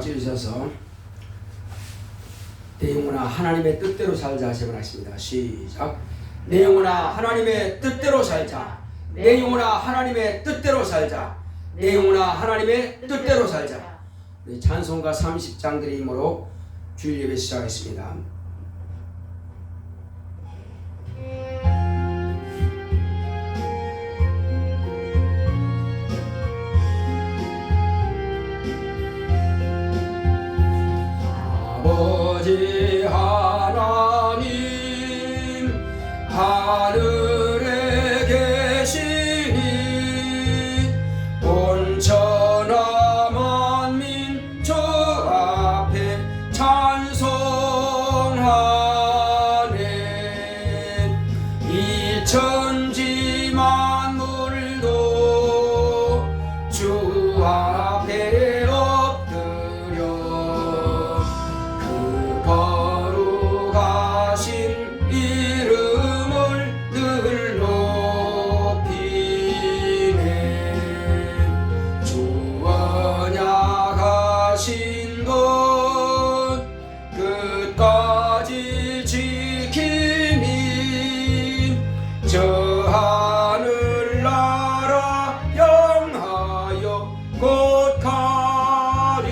같이 주셔서 내 영혼아 하나님의 뜻대로 살자 제문하십니다. 시작. 내 영혼아 하나님의 뜻대로 살자. 내 영혼아 하나님의 뜻대로 살자. 내 영혼아 하나님의 뜻대로 살자. 우리 찬송가 30장 드림으로 주일 예배 시작하겠습니다. 아버지 하나님 하늘에 계시니 온천하 만민 저 앞에 찬송하네. 이 천지 만물도 주 앞에 엎드려 그 거룩하신 이름을 늘 높이네. 주 언약하신 것 끝까지 지키니 저 하늘나라 영하여 곧 가리라.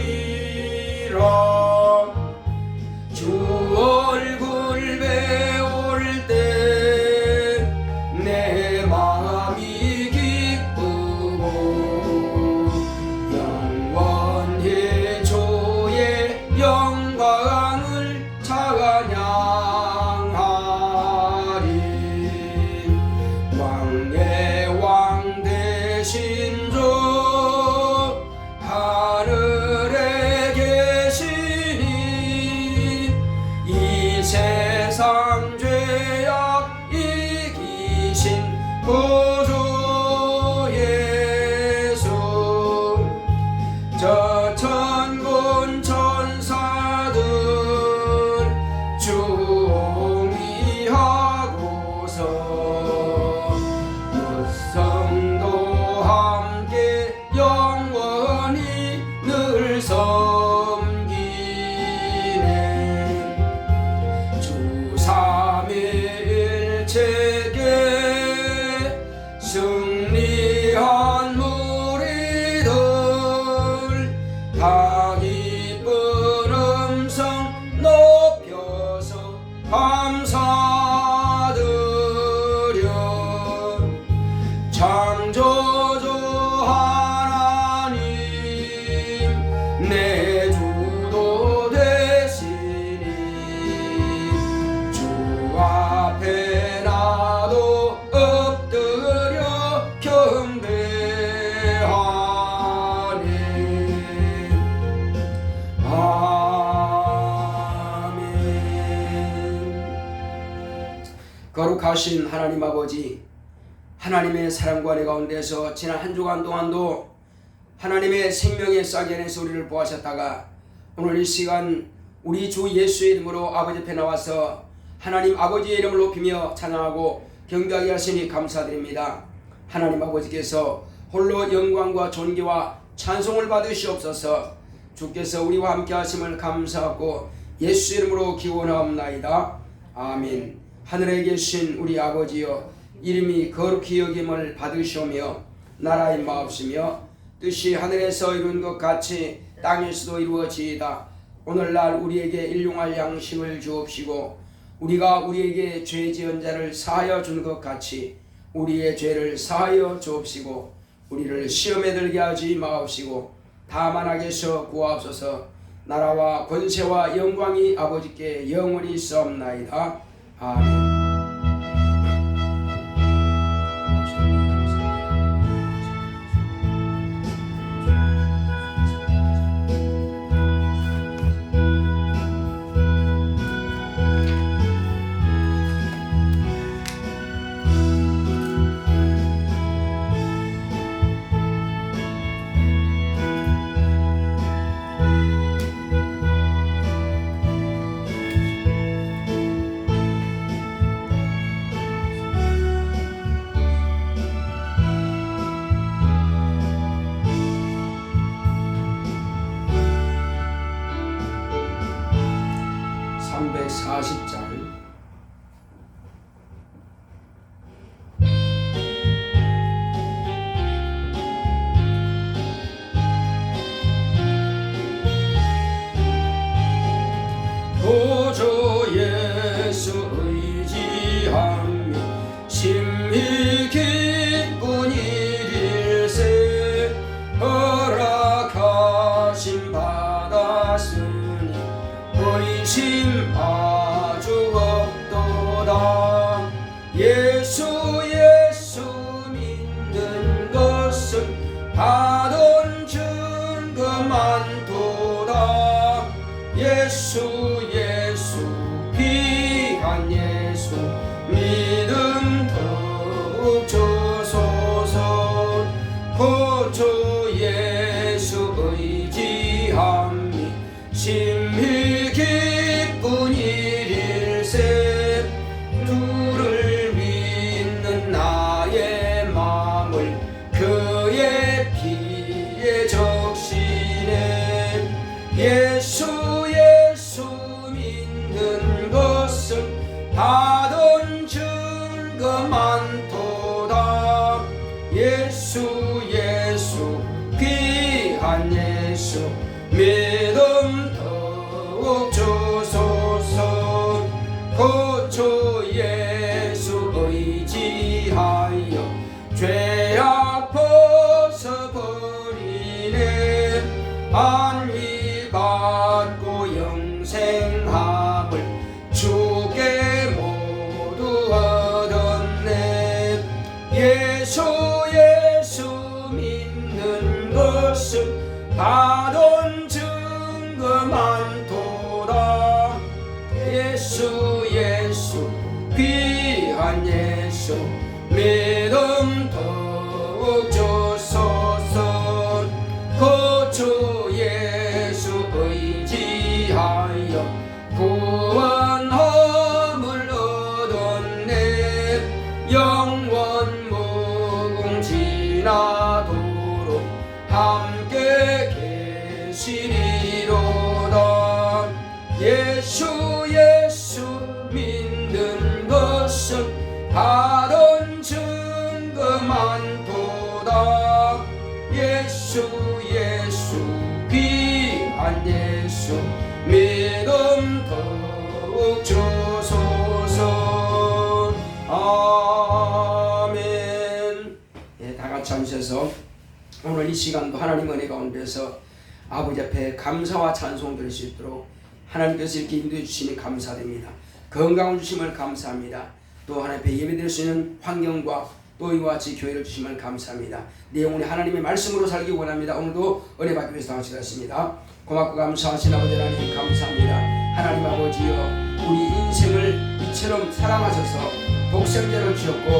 주 얼굴 배울 때 내 마음이 기쁘고 영원히 주의 영광을 찬양하리. 왕의 왕 되신 주 하늘에 계시니 이 세상 죄악 이기신 구주 예수. 저 천군 천사들 주옹이하고서 무성도 함께 영원히 늘 섬기네. 주 삼위일체께 승리한 무리들 다 기쁜 음성 높여서 감사드려. 창조주 하나님 내 주도 되시니 주 앞에 나도 엎드려 경배하네. 아멘. 거룩하신 하나님 아버지, 하나님의 사랑과 은혜 가운데서 지난 한 주간 동안도 하나님의 생명의 싹이 안에서 우리를 보하셨다가 오늘 이 시간 우리 주 예수의 이름으로 아버지 앞에 나와서 하나님 아버지의 이름을 높이며 찬양하고 경배하게 하시니 감사드립니다. 하나님 아버지께서 홀로 영광과 존귀와 찬송을 받으시옵소서. 주께서 우리와 함께 하심을 감사하고 예수 이름으로 기원하옵나이다. 아멘. 하늘에 계신 우리 아버지여, 이름이 거룩히 여김을 받으시오며 나라의 마옵시며 뜻이 하늘에서 이룬 것 같이 땅에서도 이루어지이다. 오늘날 우리에게 일용할 양식을 주옵시고 우리가 우리에게 죄 지은 자를 사하여 준 것 같이 우리의 죄를 사하여 주옵시고 우리를 시험에 들게 하지 마옵시고 다만 악에서 구하옵소서. 나라와 권세와 영광이 아버지께 영원히 있사옵나이다. 아멘. 귀한 예수 믿음 더욱 주소서. 구주 예수 의지함이 심히 기쁜 일일세. 주를 믿는 나의 마음을 그의 피에 적시네. 예수 믿는 것은 받은 증거 많도다. 예수 귀한 예수 믿음 더욱 주소서. 구주 예수 의지하여 죄악 벗어버리네. 안위 받고 영생함을 주께 모두 얻었네. 예수 믿는 것은 받은 증거 많도다. 예수 귀한 예수 믿음 더욱 주소서. 구주 예수 의지하여 구원함을 얻었네. 영원 무궁지나도록 함께 계시리로다. 예수 믿는 것은 받은 증거 많도다. 예수 귀한 예수 믿음 더욱 주소서. 아멘. 예, 다 같이 앉으셔서 오늘 이 시간도 하나님 은혜 가운데서 아버지 앞에 감사와 찬송 드릴 수 있도록 하나님께서 이렇게 인도해 주시니 감사드립니다. 건강을 주심을 감사합니다. 또 하나님 앞에 예배드릴 수 있는 환경과 또 이와 같이 교회를 주심을 감사합니다. 내 영혼이 하나님의 말씀으로 살기 원합니다. 오늘도 은혜 받기 위해서 나와주셨습니다. 고맙고 감사하신 아버지 하나님 감사합니다. 하나님 아버지여, 우리 인생을 이처럼 사랑하셔서 독생자를 주셨고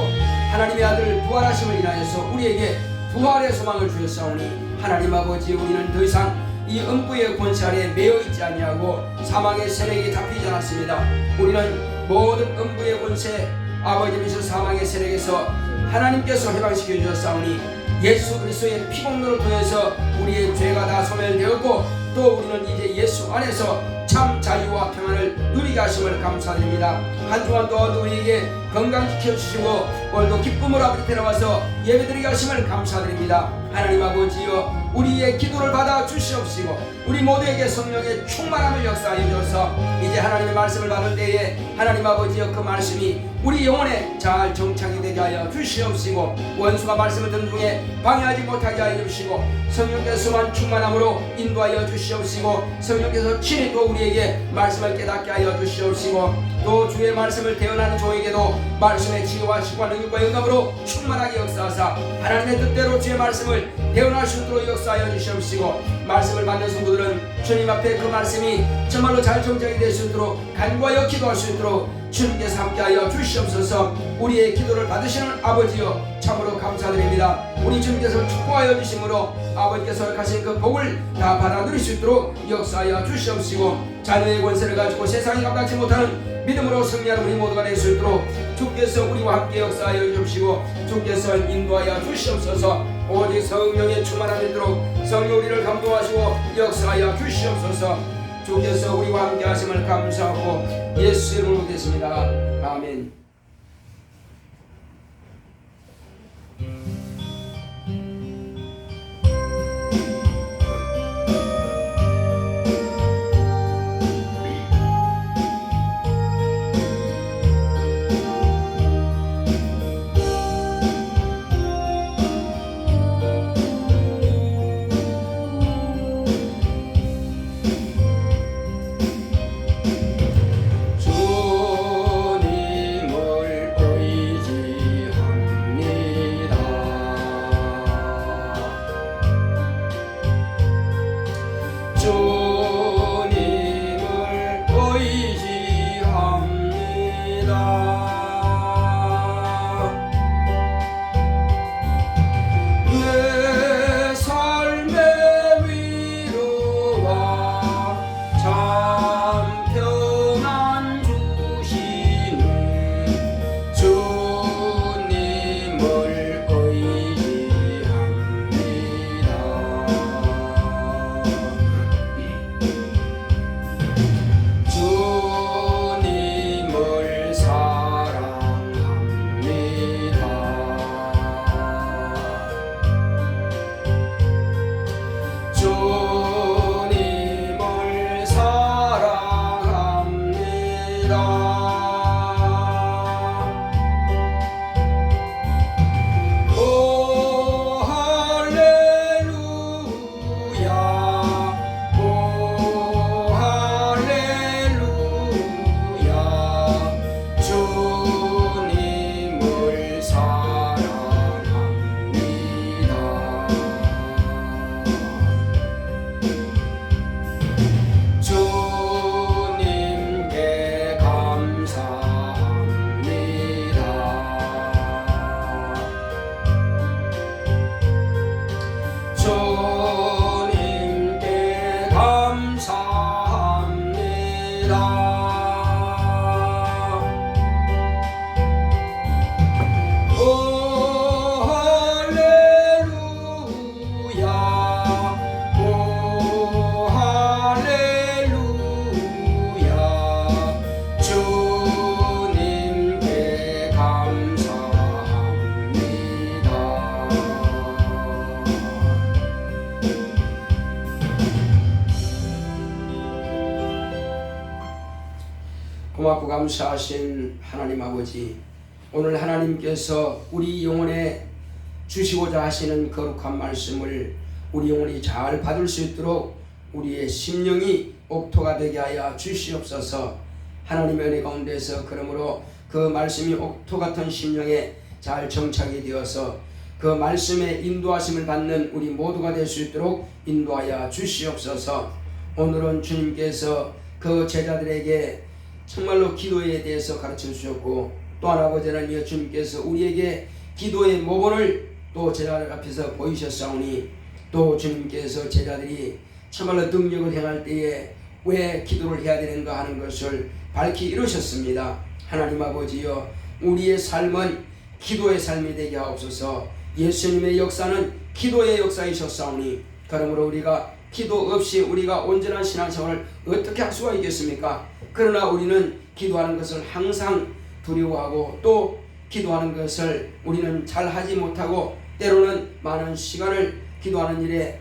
하나님의 아들 부활하심을 인하여서 우리에게 부활의 소망을 주셨사오니 하나님 아버지, 우리는 더 이상 이 음부의 권세 아래에 매여 있지 아니하고 사망의 세력에 잡히지 않았습니다. 우리는 모든 음부의 권세, 아버지께서 사망의 세력에서 하나님께서 해방시켜 주셨사오니 예수 그리스도의 피공로를 통해서 우리의 죄가 다 소멸되었고 또 우리는 이제 예수 안에서 참 자유와 평안을 누리게 하심을 감사드립니다. 한 주간 또한 우리에게 건강 지켜주시고 오늘도 기쁨으로 아버지 나와서 예배드리게 하심을 감사드립니다. 하나님 아버지여, 우리의 기도를 받아 주시옵시고 우리 모두에게 성령의 충만함을 역사하여 주셔서 이제 하나님의 말씀을 받을 때에 하나님 아버지여, 그 말씀이 우리 영혼에 잘 정착이 되게 하여 주시옵시고 원수가 말씀을 듣는 중에 방해하지 못하게 하여 주시고 성령께서만 충만함으로 인도하여 주시옵시고 성령께서 친히 또 우리에게 말씀을 깨닫게 하여 주시옵시고 또 주의 말씀을 대언하는 종에게도 말씀의 지혜와 식과 능력과 영감으로 충만하게 역사하사 하나님의 뜻대로 주의 말씀을 대언할 수 있도록 역사하여 주시옵시고 말씀을 받는 성도들은 주님 앞에 그 말씀이 정말로 잘 정착이 될 수 있도록 간구하여 기도할 수 있도록 주님께서 함께하여 주시옵소서. 우리의 기도를 받으시는 아버지여, 참으로 감사드립니다. 우리 주님께서 축복하여 주심으로 아버지께서 허락하신 그 복을 다 받아 누릴 수 있도록 역사하여 주시옵시고 자녀의 권세를 가지고 세상이 감당치 못하는 믿음으로 승리하는 우리 모두가 될 수 있도록 주께서 우리와 함께 역사하여 주시옵시고 주께서 인도하여 주시옵소서. 오직 성령의 충만함이 있도록 성령 우리를 감동하시고 역사하여 주시옵소서. 주께서 우리와 함께 하심을 감사하고 예수 이름으로 기도했습니다. 아멘. 주님을 감사하신 하나님 아버지, 오늘 하나님께서 우리 영혼에 주시고자 하시는 거룩한 말씀을 우리 영혼이 잘 받을 수 있도록 우리의 심령이 옥토가 되게 하여 주시옵소서. 하나님의 은혜 가운데서 그러므로 그 말씀이 옥토 같은 심령에 잘 정착이 되어서 그 말씀에 인도하심을 받는 우리 모두가 될 수 있도록 인도하여 주시옵소서. 오늘은 주님께서 그 제자들에게 정말로 기도에 대해서 가르쳐 주셨고, 또한 아버지 하나님 주님께서 우리에게 기도의 모본을 또 제자들 앞에서 보이셨사오니, 또 주님께서 제자들이 참말로 능력을 행할 때에 왜 기도를 해야 되는가 하는 것을 밝히 이루셨습니다. 하나님 아버지여, 우리의 삶은 기도의 삶이 되게 하옵소서. 예수님의 역사는 기도의 역사이셨사오니, 그러므로 우리가 기도 없이 우리가 온전한 신앙생활을 어떻게 할 수가 있겠습니까? 그러나 우리는 기도하는 것을 항상 두려워하고, 또 기도하는 것을 우리는 잘 하지 못하고, 때로는 많은 시간을 기도하는 일에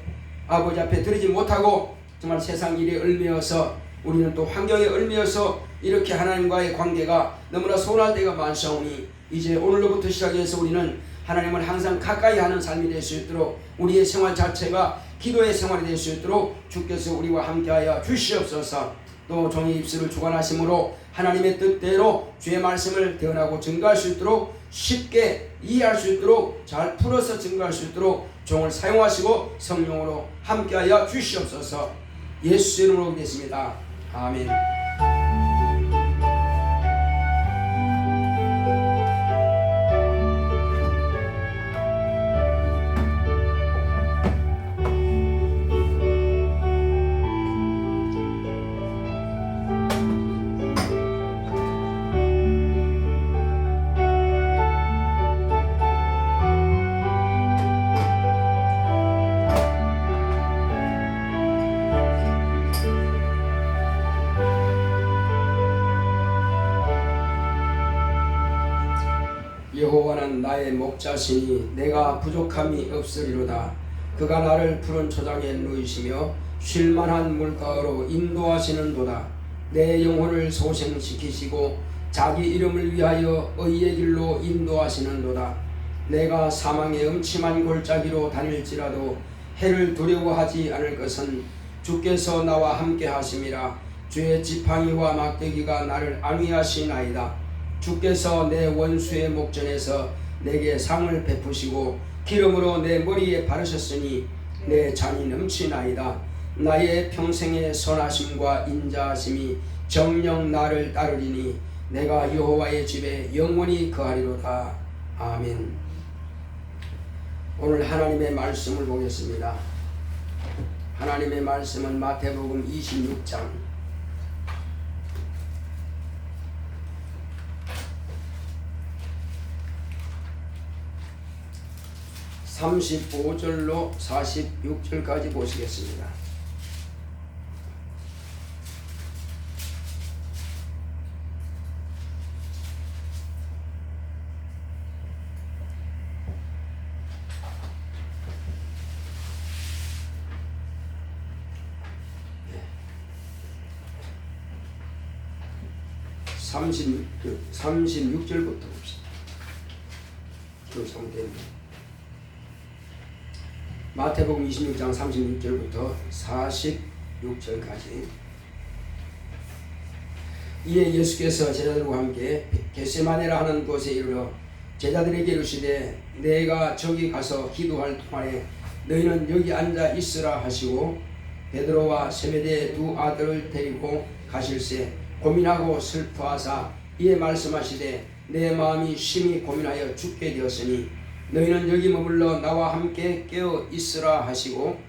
아버지 앞에 드리지 못하고 정말 세상 일에 얽매여서, 우리는 또 환경에 얽매여서 이렇게 하나님과의 관계가 너무나 소원할 때가 많사오니, 이제 오늘로부터 시작해서 우리는 하나님을 항상 가까이 하는 삶이 될 수 있도록, 우리의 생활 자체가 기도의 생활이 될 수 있도록 주께서 우리와 함께하여 주시옵소서. 또 종의 입술을 주관하심으로 하나님의 뜻대로 주의 말씀을 대언하고 증거할 수 있도록, 쉽게 이해할 수 있도록, 잘 풀어서 증거할 수 있도록 종을 사용하시고 성령으로 함께하여 주시옵소서. 예수 이름으로 기도했습니다. 아멘. 여호와는 나의 목자시니 내가 부족함이 없으리로다. 그가 나를 푸른 초장에 누이시며 쉴만한 물가로 인도하시는도다. 내 영혼을 소생시키시고 자기 이름을 위하여 의의 길로 인도하시는도다. 내가 사망의 음침한 골짜기로 다닐지라도 해를 두려워하지 않을 것은 주께서 나와 함께 하심이라. 주의 지팡이와 막대기가 나를 안위하시나이다. 주께서 내 원수의 목전에서 내게 상을 베푸시고 기름으로 내 머리에 바르셨으니 내 잔이 넘치나이다. 나의 평생의 선하심과 인자하심이 정녕 나를 따르리니 내가 여호와의 집에 영원히 거하리로다. 아멘. 오늘 하나님의 말씀을 보겠습니다. 하나님의 말씀은 마태복음 26장 35절로 46절까지 보시겠습니다. 네. 36절부터 봅시다. 그 성경입니다. 마태복음 26장 36절부터 46절까지. 이에 예수께서 제자들과 함께 겟세마네라 하는 곳에 이르러 제자들에게 이르시되 내가 저기 가서 기도할 동안에 너희는 여기 앉아 있으라 하시고, 베드로와 세베대의 두 아들을 데리고 가실새 고민하고 슬퍼하사 이에 말씀하시되 내 마음이 심히 고민하여 죽게 되었으니 너희는 여기 머물러 나와 함께 깨어 있으라 하시고,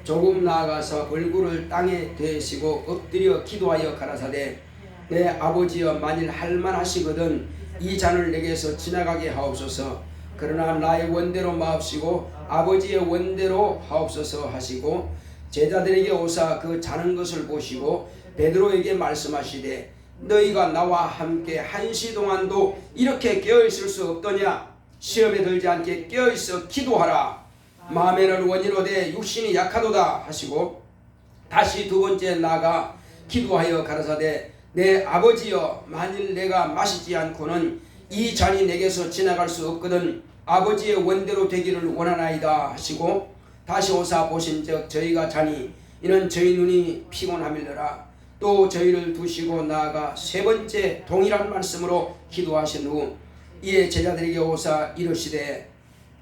조금 나아가서 얼굴을 땅에 대시고 엎드려 기도하여 가라사대 내 아버지여, 만일 할만하시거든 이 잔을 내게서 지나가게 하옵소서. 그러나 나의 원대로 마옵시고 아버지의 원대로 하옵소서 하시고, 제자들에게 오사 그 자는 것을 보시고 베드로에게 말씀하시되 너희가 나와 함께 1시 동안도 이렇게 깨어 있을 수 없더냐. 시험에 들지 않게 깨어있어 기도하라. 마음에는 원이로되 육신이 약하도다 하시고, 다시 두 번째 나가 기도하여 가라사대 내 아버지여, 만일 내가 마시지 않고는 이 잔이 내게서 지나갈 수 없거든 아버지의 원대로 되기를 원하나이다 하시고 다시 오사 보신즉 저희가 자니 이는 저희 눈이 피곤함일러라. 또 저희를 두시고 나아가 세 번째 동일한 말씀으로 기도하신 후 이에 제자들에게 오사 이르시되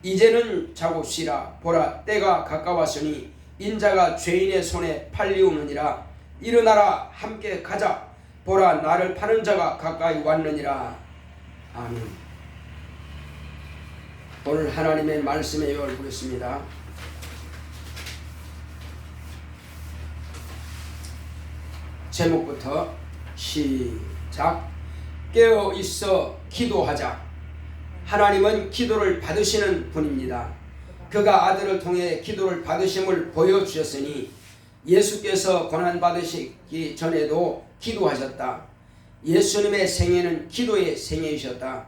이제는 자고 쉬라. 보라, 때가 가까웠으니 인자가 죄인의 손에 팔리우느니라. 일어나라, 함께 가자. 보라, 나를 파는 자가 가까이 왔느니라. 아멘. 오늘 하나님의 말씀의 요를 보겠습니다. 제목부터 시작. 깨어 있어 기도하자. 하나님은 기도를 받으시는 분입니다. 그가 아들을 통해 기도를 받으심을 보여주셨으니 예수께서 고난받으시기 전에도 기도하셨다. 예수님의 생애는 기도의 생애이셨다.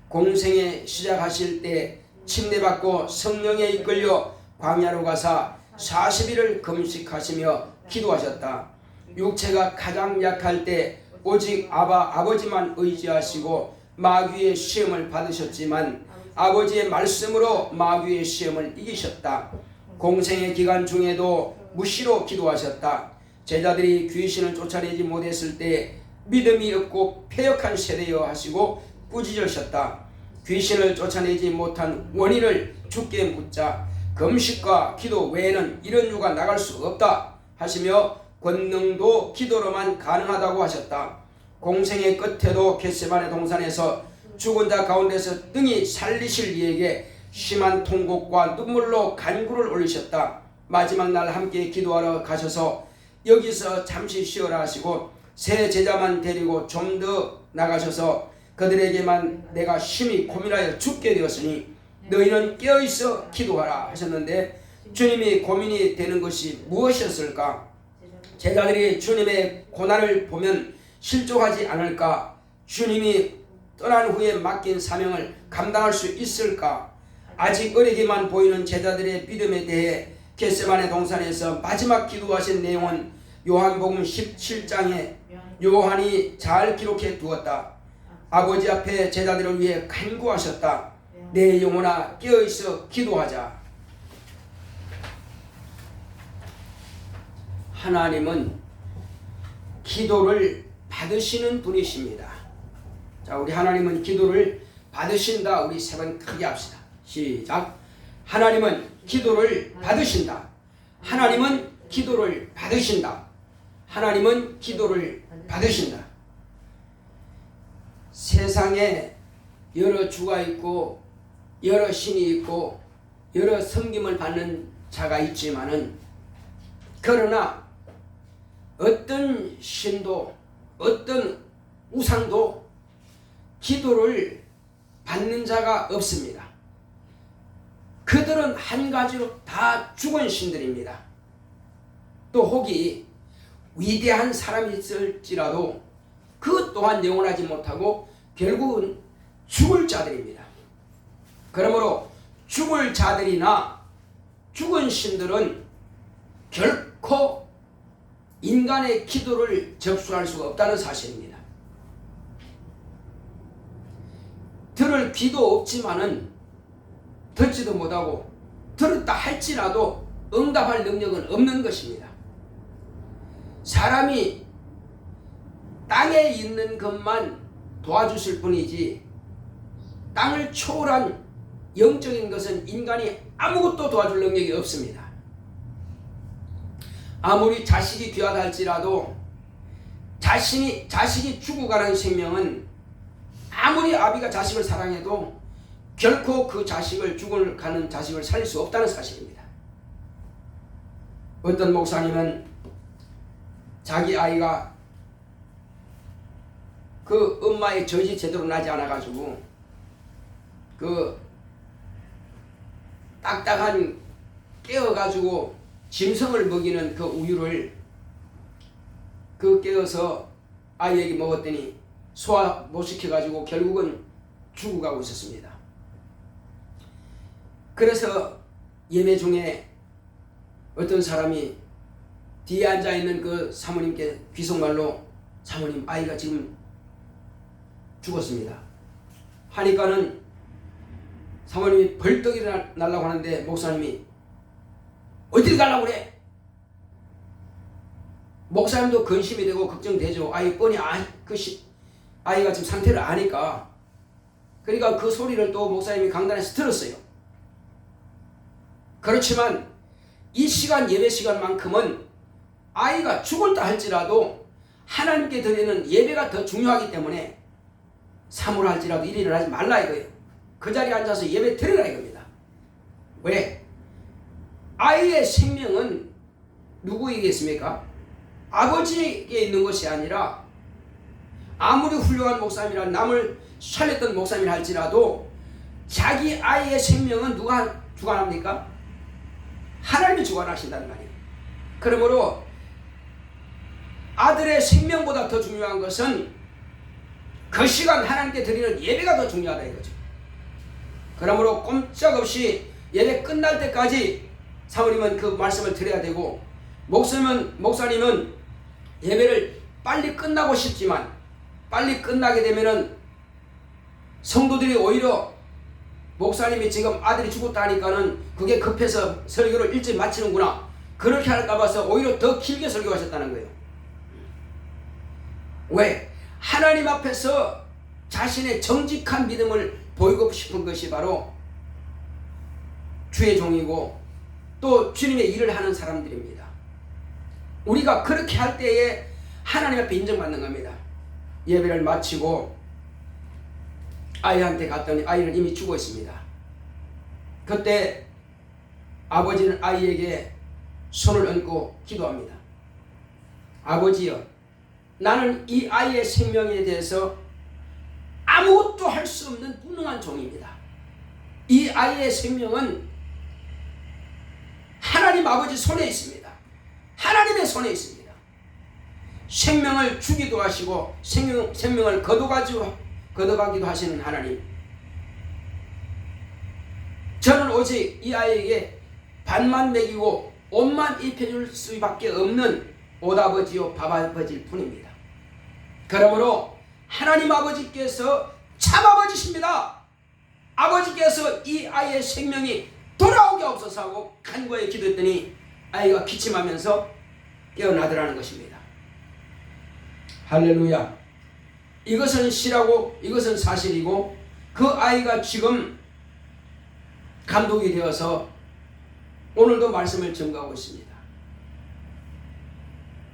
공생애 시작하실 때 침례받고 성령에 이끌려 광야로 가사 40일을 금식하시며 기도하셨다. 육체가 가장 약할 때 오직 아버지만 의지하시고 마귀의 시험을 받으셨지만 아버지의 말씀으로 마귀의 시험을 이기셨다. 공생의 기간 중에도 무시로 기도하셨다. 제자들이 귀신을 쫓아내지 못했을 때 믿음이 없고 패역한 세대여 하시고 꾸짖으셨다. 귀신을 쫓아내지 못한 원인을 주께 묻자 금식과 기도 외에는 이런 유가 나갈 수 없다 하시며 권능도 기도로만 가능하다고 하셨다. 공생의 끝에도 겟세마네 동산에서 죽은 자 가운데서 등이 살리실 이에게 심한 통곡과 눈물로 간구를 올리셨다. 마지막 날 함께 기도하러 가셔서 여기서 잠시 쉬어라 하시고 세 제자만 데리고 좀 더 나가셔서 그들에게만 내가 심히 고민하여 죽게 되었으니 너희는 깨어있어 기도하라 하셨는데 주님이 고민이 되는 것이 무엇이었을까? 제자들이 주님의 고난을 보면 실족하지 않을까? 주님이 떠난 후에 맡긴 사명을 감당할 수 있을까? 아직 어리게만 보이는 제자들의 믿음에 대해 겟세마네 동산에서 마지막 기도하신 내용은 요한복음 17장에 요한이 잘 기록해 두었다. 아버지 앞에 제자들을 위해 간구하셨다. 내 영혼아 깨어있어 기도하자. 하나님은 기도를 받으시는 분이십니다. 자, 우리 하나님은 기도를 받으신다. 우리 세 번 크게 합시다. 시작. 하나님은 기도를 받으신다. 하나님은 기도를 받으신다. 하나님은 기도를 받으신다. 세상에 여러 주가 있고 여러 신이 있고 여러 섬김을 받는 자가 있지만은 그러나 어떤 신도 어떤 우상도 기도를 받는 자가 없습니다. 그들은 한 가지로 다 죽은 신들입니다. 또 혹이 위대한 사람이 있을지라도 그 또한 영원하지 못하고 결국은 죽을 자들입니다. 그러므로 죽을 자들이나 죽은 신들은 결코 인간의 기도를 접수할 수가 없다는 사실입니다. 들을 귀도 없지만은 듣지도 못하고 들었다 할지라도 응답할 능력은 없는 것입니다. 사람이 땅에 있는 것만 도와주실 뿐이지 땅을 초월한 영적인 것은 인간이 아무것도 도와줄 능력이 없습니다. 아무리 자식이 귀하다 할지라도 자식이 죽어가는 생명은 아무리 아비가 자식을 사랑해도 결코 그 자식을 죽어가는 자식을 살릴 수 없다는 사실입니다. 어떤 목사님은 자기 아이가 그 엄마의 젖이 제대로 나지 않아 가지고 그 딱딱한 깨어 가지고 짐승을 먹이는 그 우유를 그 깨어서 아이에게 먹었더니 소화 못 시켜가지고 결국은 죽어가고 있었습니다. 그래서 예배 중에 어떤 사람이 뒤에 앉아있는 그 사모님께 귀속말로 사모님 아이가 지금 죽었습니다 하니까는 사모님이 벌떡 일어나려고 하는데 목사님이 어딜 가려고 그래? 목사님도 근심이 되고 걱정되죠. 아이 뻔히 아이가 지금 상태를 아니까. 그러니까 그 소리를 또 목사님이 강단에서 들었어요. 그렇지만 이 시간 예배 시간만큼은 아이가 죽을다 할지라도 하나님께 드리는 예배가 더 중요하기 때문에 사모라 할지라도 이 일을 하지 말라 이거예요. 그 자리에 앉아서 예배 드리라 이겁니다. 왜? 아이의 생명은 누구이겠습니까? 아버지에게 있는 것이 아니라 아무리 훌륭한 목사님이라 남을 살렸던 목사님이라 할지라도 자기 아이의 생명은 누가 주관합니까? 하나님이 주관하신다는 말이에요. 그러므로 아들의 생명보다 더 중요한 것은 그 시간 하나님께 드리는 예배가 더 중요하다 이거죠. 그러므로 꼼짝없이 예배 끝날 때까지 사모님은 그 말씀을 드려야 되고 목사님은 예배를 빨리 끝나고 싶지만 빨리 끝나게 되면은 성도들이 오히려 목사님이 지금 아들이 죽었다 하니까는 그게 급해서 설교를 일찍 마치는구나 그렇게 할까 봐서 오히려 더 길게 설교하셨다는 거예요. 왜? 하나님 앞에서 자신의 정직한 믿음을 보이고 싶은 것이 바로 주의 종이고 또 주님의 일을 하는 사람들입니다. 우리가 그렇게 할 때에 하나님 앞에 인정받는 겁니다. 예배를 마치고 아이한테 갔더니 아이는 이미 죽어 있습니다. 그때 아버지는 아이에게 손을 얹고 기도합니다. 아버지여, 나는 이 아이의 생명에 대해서 아무것도 할 수 없는 무능한 종입니다. 이 아이의 생명은 하나님 아버지 손에 있습니다. 하나님의 손에 있습니다. 생명을 주기도 하시고 생명을 거둬가기도 하시는 하나님. 저는 오직 이 아이에게 반만 먹이고 옷만 입혀줄 수밖에 없는 옷아버지요 밥아버지일 뿐입니다. 그러므로 하나님 아버지께서 참아버지십니다. 아버지께서 이 아이의 생명이 돌아오게 없어서 하고 간구에 기도했더니 아이가 기침하면서 깨어나더라는 것입니다. 할렐루야. 이것은 시라고 이것은 사실이고 그 아이가 지금 감독이 되어서 오늘도 말씀을 전가하고 있습니다.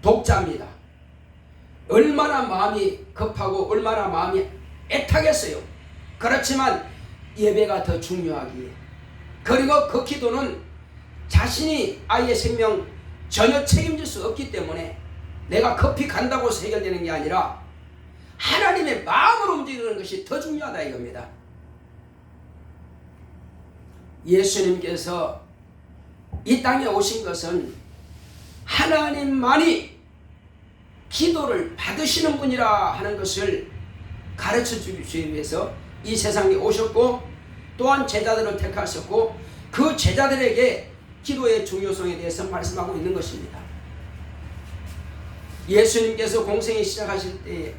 독자입니다. 얼마나 마음이 급하고 얼마나 마음이 애타겠어요. 그렇지만 예배가 더 중요하기에 그리고 그 기도는 자신이 아이의 생명 전혀 책임질 수 없기 때문에 내가 급히 간다고 해서 해결되는 게 아니라 하나님의 마음으로 움직이는 것이 더 중요하다 이겁니다. 예수님께서 이 땅에 오신 것은 하나님만이 기도를 받으시는 분이라 하는 것을 가르쳐 주기 위해서 이 세상에 오셨고 또한 제자들을 택하셨고 그 제자들에게 기도의 중요성에 대해서 말씀하고 있는 것입니다. 예수님께서 공생이 시작하실 때에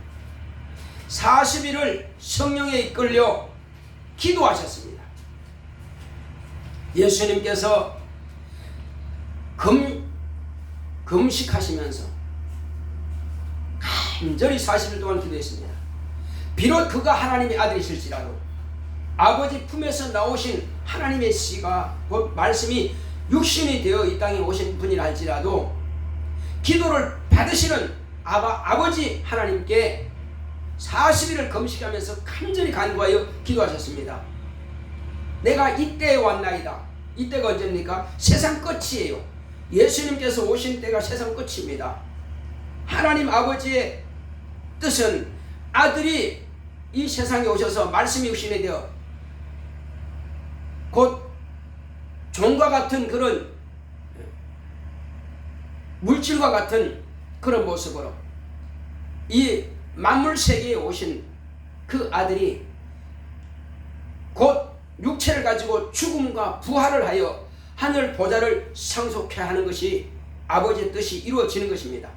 40일을 성령에 이끌려 기도하셨습니다. 예수님께서 금식하시면서 간절히 40일 동안 기도했습니다. 비록 그가 하나님의 아들이실지라도 아버지 품에서 나오신 하나님의 씨가 곧 말씀이 육신이 되어 이 땅에 오신 분이라 할지라도 기도를 받으시는 아버지 하나님께 40일을 금식하면서 간절히 간구하여 기도하셨습니다. 내가 이때에 왔나이다. 이때가 언제입니까? 세상 끝이에요. 예수님께서 오신 때가 세상 끝입니다. 하나님 아버지의 뜻은 아들이 이 세상에 오셔서 말씀이 육신이 되어 곧 종과 같은 그런 물질과 같은 그런 모습으로 이 만물 세계에 오신 그 아들이 곧 육체를 가지고 죽음과 부활을 하여 하늘 보좌를 상속해 하는 것이 아버지의 뜻이 이루어지는 것입니다.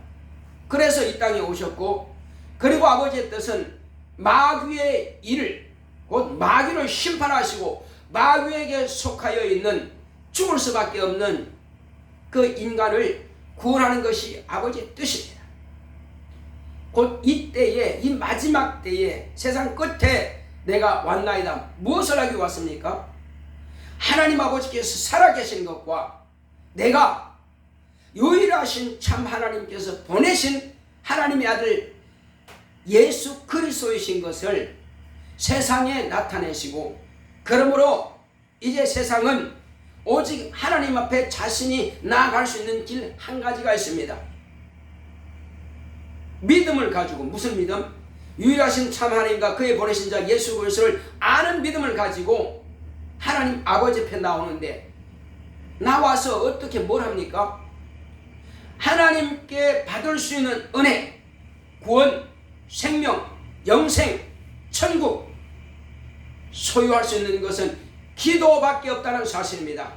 그래서 이 땅에 오셨고 그리고 아버지의 뜻은 마귀의 일을, 곧 마귀를 심판하시고 마귀에게 속하여 있는 죽을 수밖에 없는 그 인간을 구원하는 것이 아버지의 뜻입니다. 곧 이때에, 이 마지막 때에, 세상 끝에 내가 왔나이다. 무엇을 하기 왔습니까? 하나님 아버지께서 살아계신 것과 내가 유일하신 참 하나님께서 보내신 하나님의 아들 예수 그리스도이신 것을 세상에 나타내시고, 그러므로 이제 세상은 오직 하나님 앞에 자신이 나아갈 수 있는 길 한 가지가 있습니다. 믿음을 가지고, 무슨 믿음? 유일하신 참 하나님과 그의 보내신 자 예수 그리스도를 아는 믿음을 가지고 하나님 아버지 앞에 나오는데, 나와서 어떻게 뭘 합니까? 하나님께 받을 수 있는 은혜, 구원, 생명, 영생, 천국 소유할 수 있는 것은 기도밖에 없다는 사실입니다.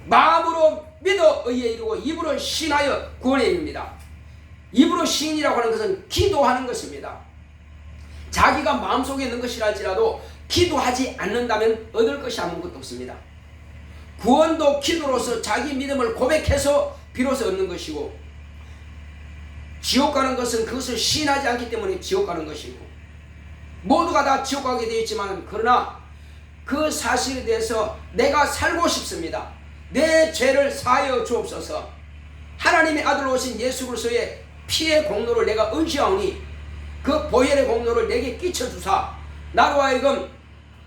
마음으로 믿어 의에 이르고 입으로 신하여 구원에 이릅니다. 입으로 시인이라고 하는 것은 기도하는 것입니다. 자기가 마음속에 있는 것이랄지라도 기도하지 않는다면 얻을 것이 아무것도 없습니다. 구원도 기도로서 자기 믿음을 고백해서 비로소 얻는 것이고, 지옥 가는 것은 그것을 시인하지 않기 때문에 지옥 가는 것이고, 모두가 다 지옥 가게 되어 있지만, 그러나 그 사실에 대해서 내가 살고 싶습니다. 내 죄를 사하여 주옵소서. 하나님의 아들로 오신 예수 그리스도의 피의 공로를 내가 의지하오니 그 보혈의 공로를 내게 끼쳐주사 나로 하여금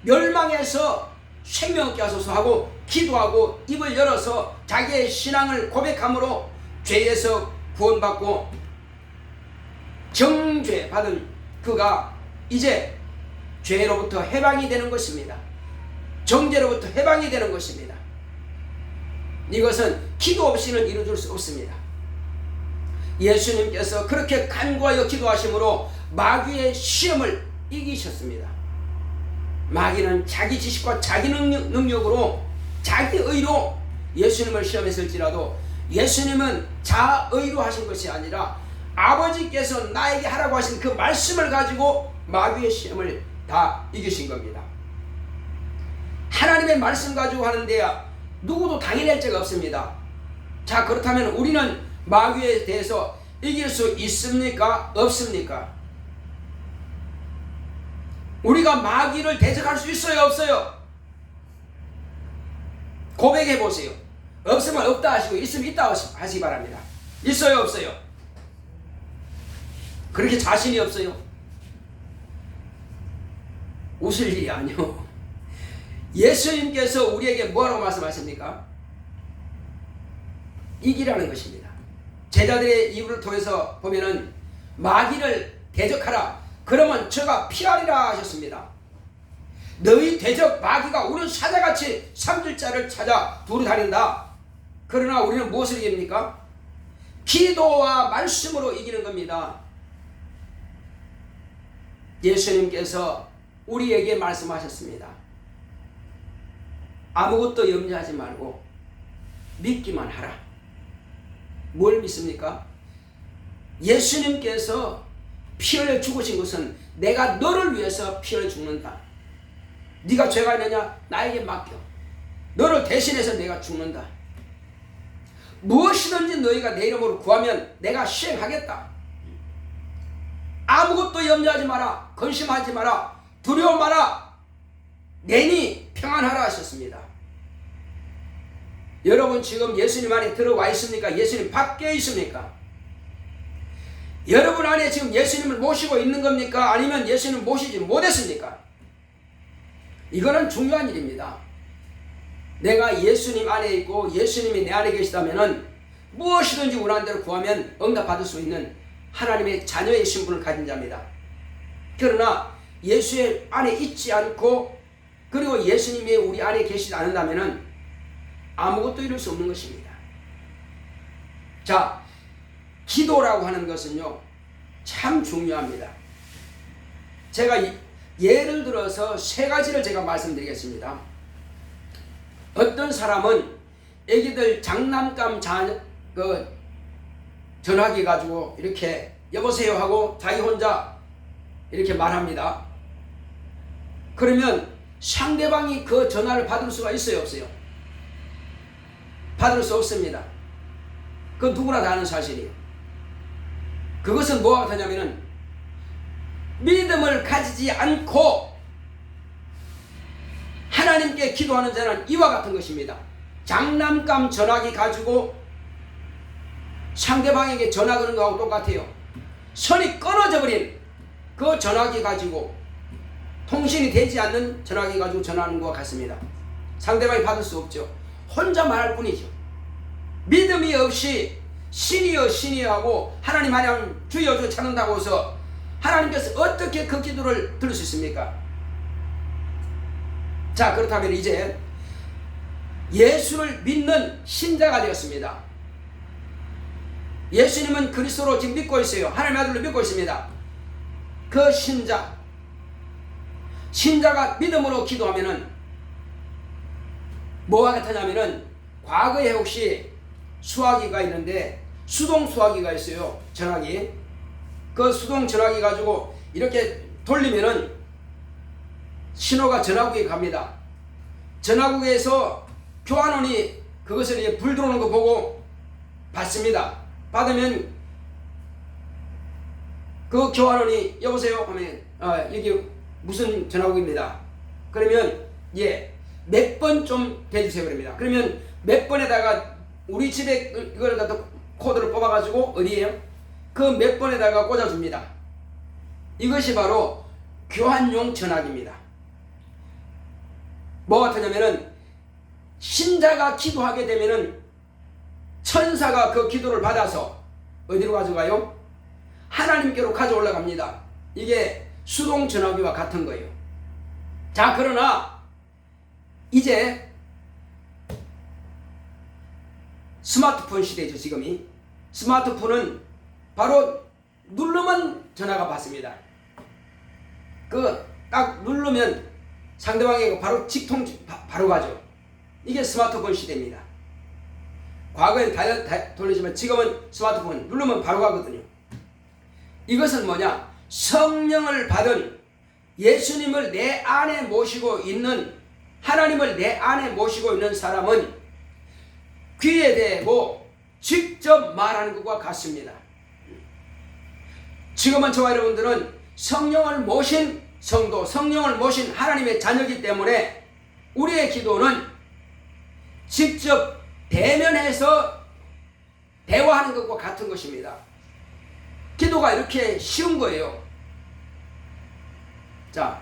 멸망에서 생명 얻게 하소서 하고 기도하고 입을 열어서 자기의 신앙을 고백함으로 죄에서 구원받고 정죄 받은 그가 이제 죄로부터 해방이 되는 것입니다. 정죄로부터 해방이 되는 것입니다. 이것은 기도 없이는 이루어질 수 없습니다. 예수님께서 그렇게 간구하여 기도하심으로 마귀의 시험을 이기셨습니다. 마귀는 자기 지식과 자기 능력으로 자기 의로 예수님을 시험했을지라도 예수님은 자의로 하신 것이 아니라 아버지께서 나에게 하라고 하신 그 말씀을 가지고 마귀의 시험을 다 이기신 겁니다. 하나님의 말씀 가지고 하는데야 누구도 당해낼 자가 없습니다. 자, 그렇다면 우리는 마귀에 대해서 이길 수 있습니까? 없습니까? 우리가 마귀를 대적할 수 있어요? 없어요? 고백해 보세요. 없으면 없다 하시고 있으면 있다 하시기 바랍니다. 있어요? 없어요? 그렇게 자신이 없어요? 웃을 일이 아니요. 예수님께서 우리에게 뭐라고 말씀하십니까? 이기라는 것입니다. 제자들의 입을 통해서 보면은 마귀를 대적하라. 그러면 저가 피하리라 하셨습니다. 너희 대적 마귀가 우는 사자같이 삼킬 자를 찾아 두루 다닌다. 그러나 우리는 무엇을 이깁니까? 기도와 말씀으로 이기는 겁니다. 예수님께서 우리에게 말씀하셨습니다. 아무것도 염려하지 말고 믿기만 하라. 뭘 믿습니까? 예수님께서 피 흘려 죽으신 것은 내가 너를 위해서 피 흘려 죽는다. 네가 죄가 있느냐? 나에게 맡겨. 너를 대신해서 내가 죽는다. 무엇이든지 너희가 내 이름으로 구하면 내가 시행하겠다. 아무것도 염려하지 마라. 근심하지 마라. 두려워 마라. 내니 평안하라 하셨습니다. 여러분 지금 예수님 안에 들어와 있습니까? 예수님 밖에 있습니까? 여러분 안에 지금 예수님을 모시고 있는 겁니까? 아니면 예수님을 모시지 못했습니까? 이거는 중요한 일입니다. 내가 예수님 안에 있고 예수님이 내 안에 계시다면 무엇이든지 원하는 대로 구하면 응답받을 수 있는 하나님의 자녀의 신분을 가진 자입니다. 그러나 예수의 안에 있지 않고 그리고 예수님이 우리 안에 계시지 않는다면 아무것도 이룰 수 없는 것입니다. 자, 기도라고 하는 것은요 참 중요합니다. 제가 예를 들어서 세 가지를 제가 말씀드리겠습니다. 어떤 사람은 애기들 장난감 전화기 가지고 이렇게 여보세요 하고 자기 혼자 이렇게 말합니다. 그러면 상대방이 그 전화를 받을 수가 있어요, 없어요? 받을 수 없습니다. 그건 누구나 다 아는 사실이에요. 그것은 뭐가 같냐면은 믿음을 가지지 않고 하나님께 기도하는 자는 이와 같은 것입니다. 장난감 전화기 가지고 상대방에게 전화 거는 거하고 똑같아요. 선이 끊어져 버린 그 전화기 가지고, 통신이 되지 않는 전화기 가지고 전화하는 것과 같습니다. 상대방이 받을 수 없죠. 혼자 말할 뿐이죠. 믿음이 없이 신이여 신이여 하고 하나님 하나님 주여 주여 찾는다고 해서 하나님께서 어떻게 그 기도를 들을 수 있습니까? 자, 그렇다면 이제 예수를 믿는 신자가 되었습니다. 예수님은 그리스도로 지금 믿고 있어요. 하나님의 아들로 믿고 있습니다. 그 신자가 믿음으로 기도하면은 뭐가 같으냐면은, 과거에 혹시 수화기가 있는데 수동 수화기가 있어요. 전화기. 그 수동 전화기 가지고 이렇게 돌리면은 신호가 전화국에 갑니다. 전화국에서 교환원이 그것을 이제 불 들어오는 거 보고 받습니다. 받으면 그 교환원이 여보세요 하면 여기 무슨 전화국입니다. 그러면 몇 번 좀 대주세요 그럽니다. 그러면 몇 번에다가 우리 집에 이걸 갖다 코드를 뽑아가지고 어디에요? 그 몇 번에다가 꽂아줍니다. 이것이 바로 교환용 전화기입니다. 뭐 같으냐면은 신자가 기도하게 되면은 천사가 그 기도를 받아서 어디로 가져가요? 하나님께로 가져 올라갑니다. 이게 수동 전화기와 같은 거예요. 자, 그러나 이제 스마트폰 시대죠. 지금이 스마트폰은 바로 누르면 전화가 받습니다. 그 딱 누르면 상대방에게 바로 직통 바로 가죠. 이게 스마트폰 시대입니다. 과거엔 다 돌리지만 지금은 스마트폰 누르면 바로 가거든요. 이것은 뭐냐? 성령을 받은 예수님을 내 안에 모시고 있는, 하나님을 내 안에 모시고 있는 사람은 귀에 대고 직접 말하는 것과 같습니다. 지금은 저와 여러분들은 성령을 모신 성도, 성령을 모신 하나님의 자녀이기 때문에 우리의 기도는 직접 대면해서 대화하는 것과 같은 것입니다. 기도가 이렇게 쉬운 거예요. 자,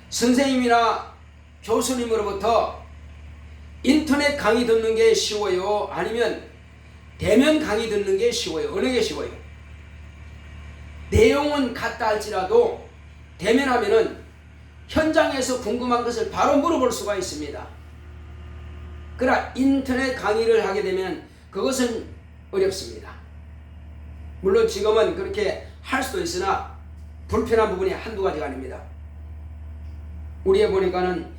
선생님이나 교수님으로부터 인터넷 강의 듣는 게 쉬워요? 아니면 대면 강의 듣는 게 쉬워요? 어느 게 쉬워요? 내용은 같다 할지라도 대면하면은 현장에서 궁금한 것을 바로 물어볼 수가 있습니다. 그러나 인터넷 강의를 하게 되면 그것은 어렵습니다. 물론 지금은 그렇게 할 수도 있으나 불편한 부분이 한두 가지가 아닙니다. 우리에 보니까는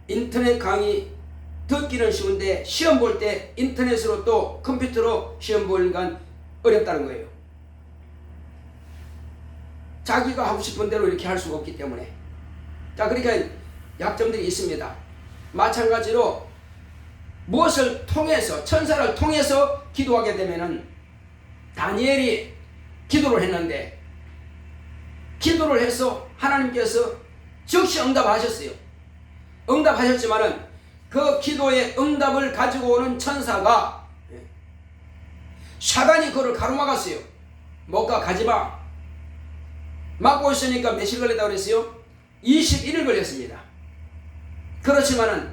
인터넷 강의 듣기는 쉬운데 시험 볼 때 인터넷으로 또 컴퓨터로 시험 보니까 어렵다는 거예요. 자기가 하고 싶은 대로 이렇게 할 수가 없기 때문에. 자, 그러니까 약점들이 있습니다. 마찬가지로 무엇을 통해서, 천사를 통해서 기도하게 되면은 다니엘이 기도를 했는데 기도를 해서 하나님께서 즉시 응답하셨어요. 응답하셨지만은 그 기도의 응답을 가지고 오는 천사가 사단이 그를 가로막았어요. 못 가, 가지마. 막고 있으니까 며칠 걸렸다고 그랬어요? 21일 걸렸습니다. 그렇지만은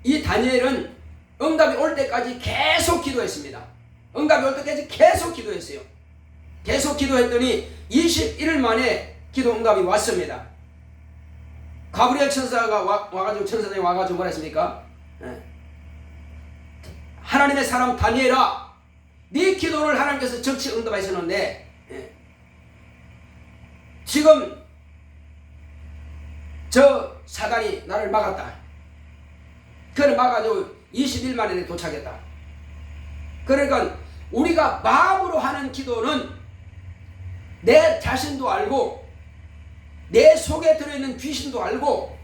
이 다니엘은 응답이 올 때까지 계속 기도했습니다. 응답이 올 때까지 계속 기도했어요. 계속 기도했더니 21일 만에 기도 응답이 왔습니다. 가브리엘 천사가 와가지고, 천사장이 와가지고 뭐라 했습니까? 하나님의 사람 다니엘아, 네 기도를 하나님께서 적시 응답하셨는데 지금 저 사단이 나를 막았다. 그를 막아가지고 20일 만에 도착했다. 그러니까 우리가 마음으로 하는 기도는 내 자신도 알고 내 속에 들어있는 귀신도 알고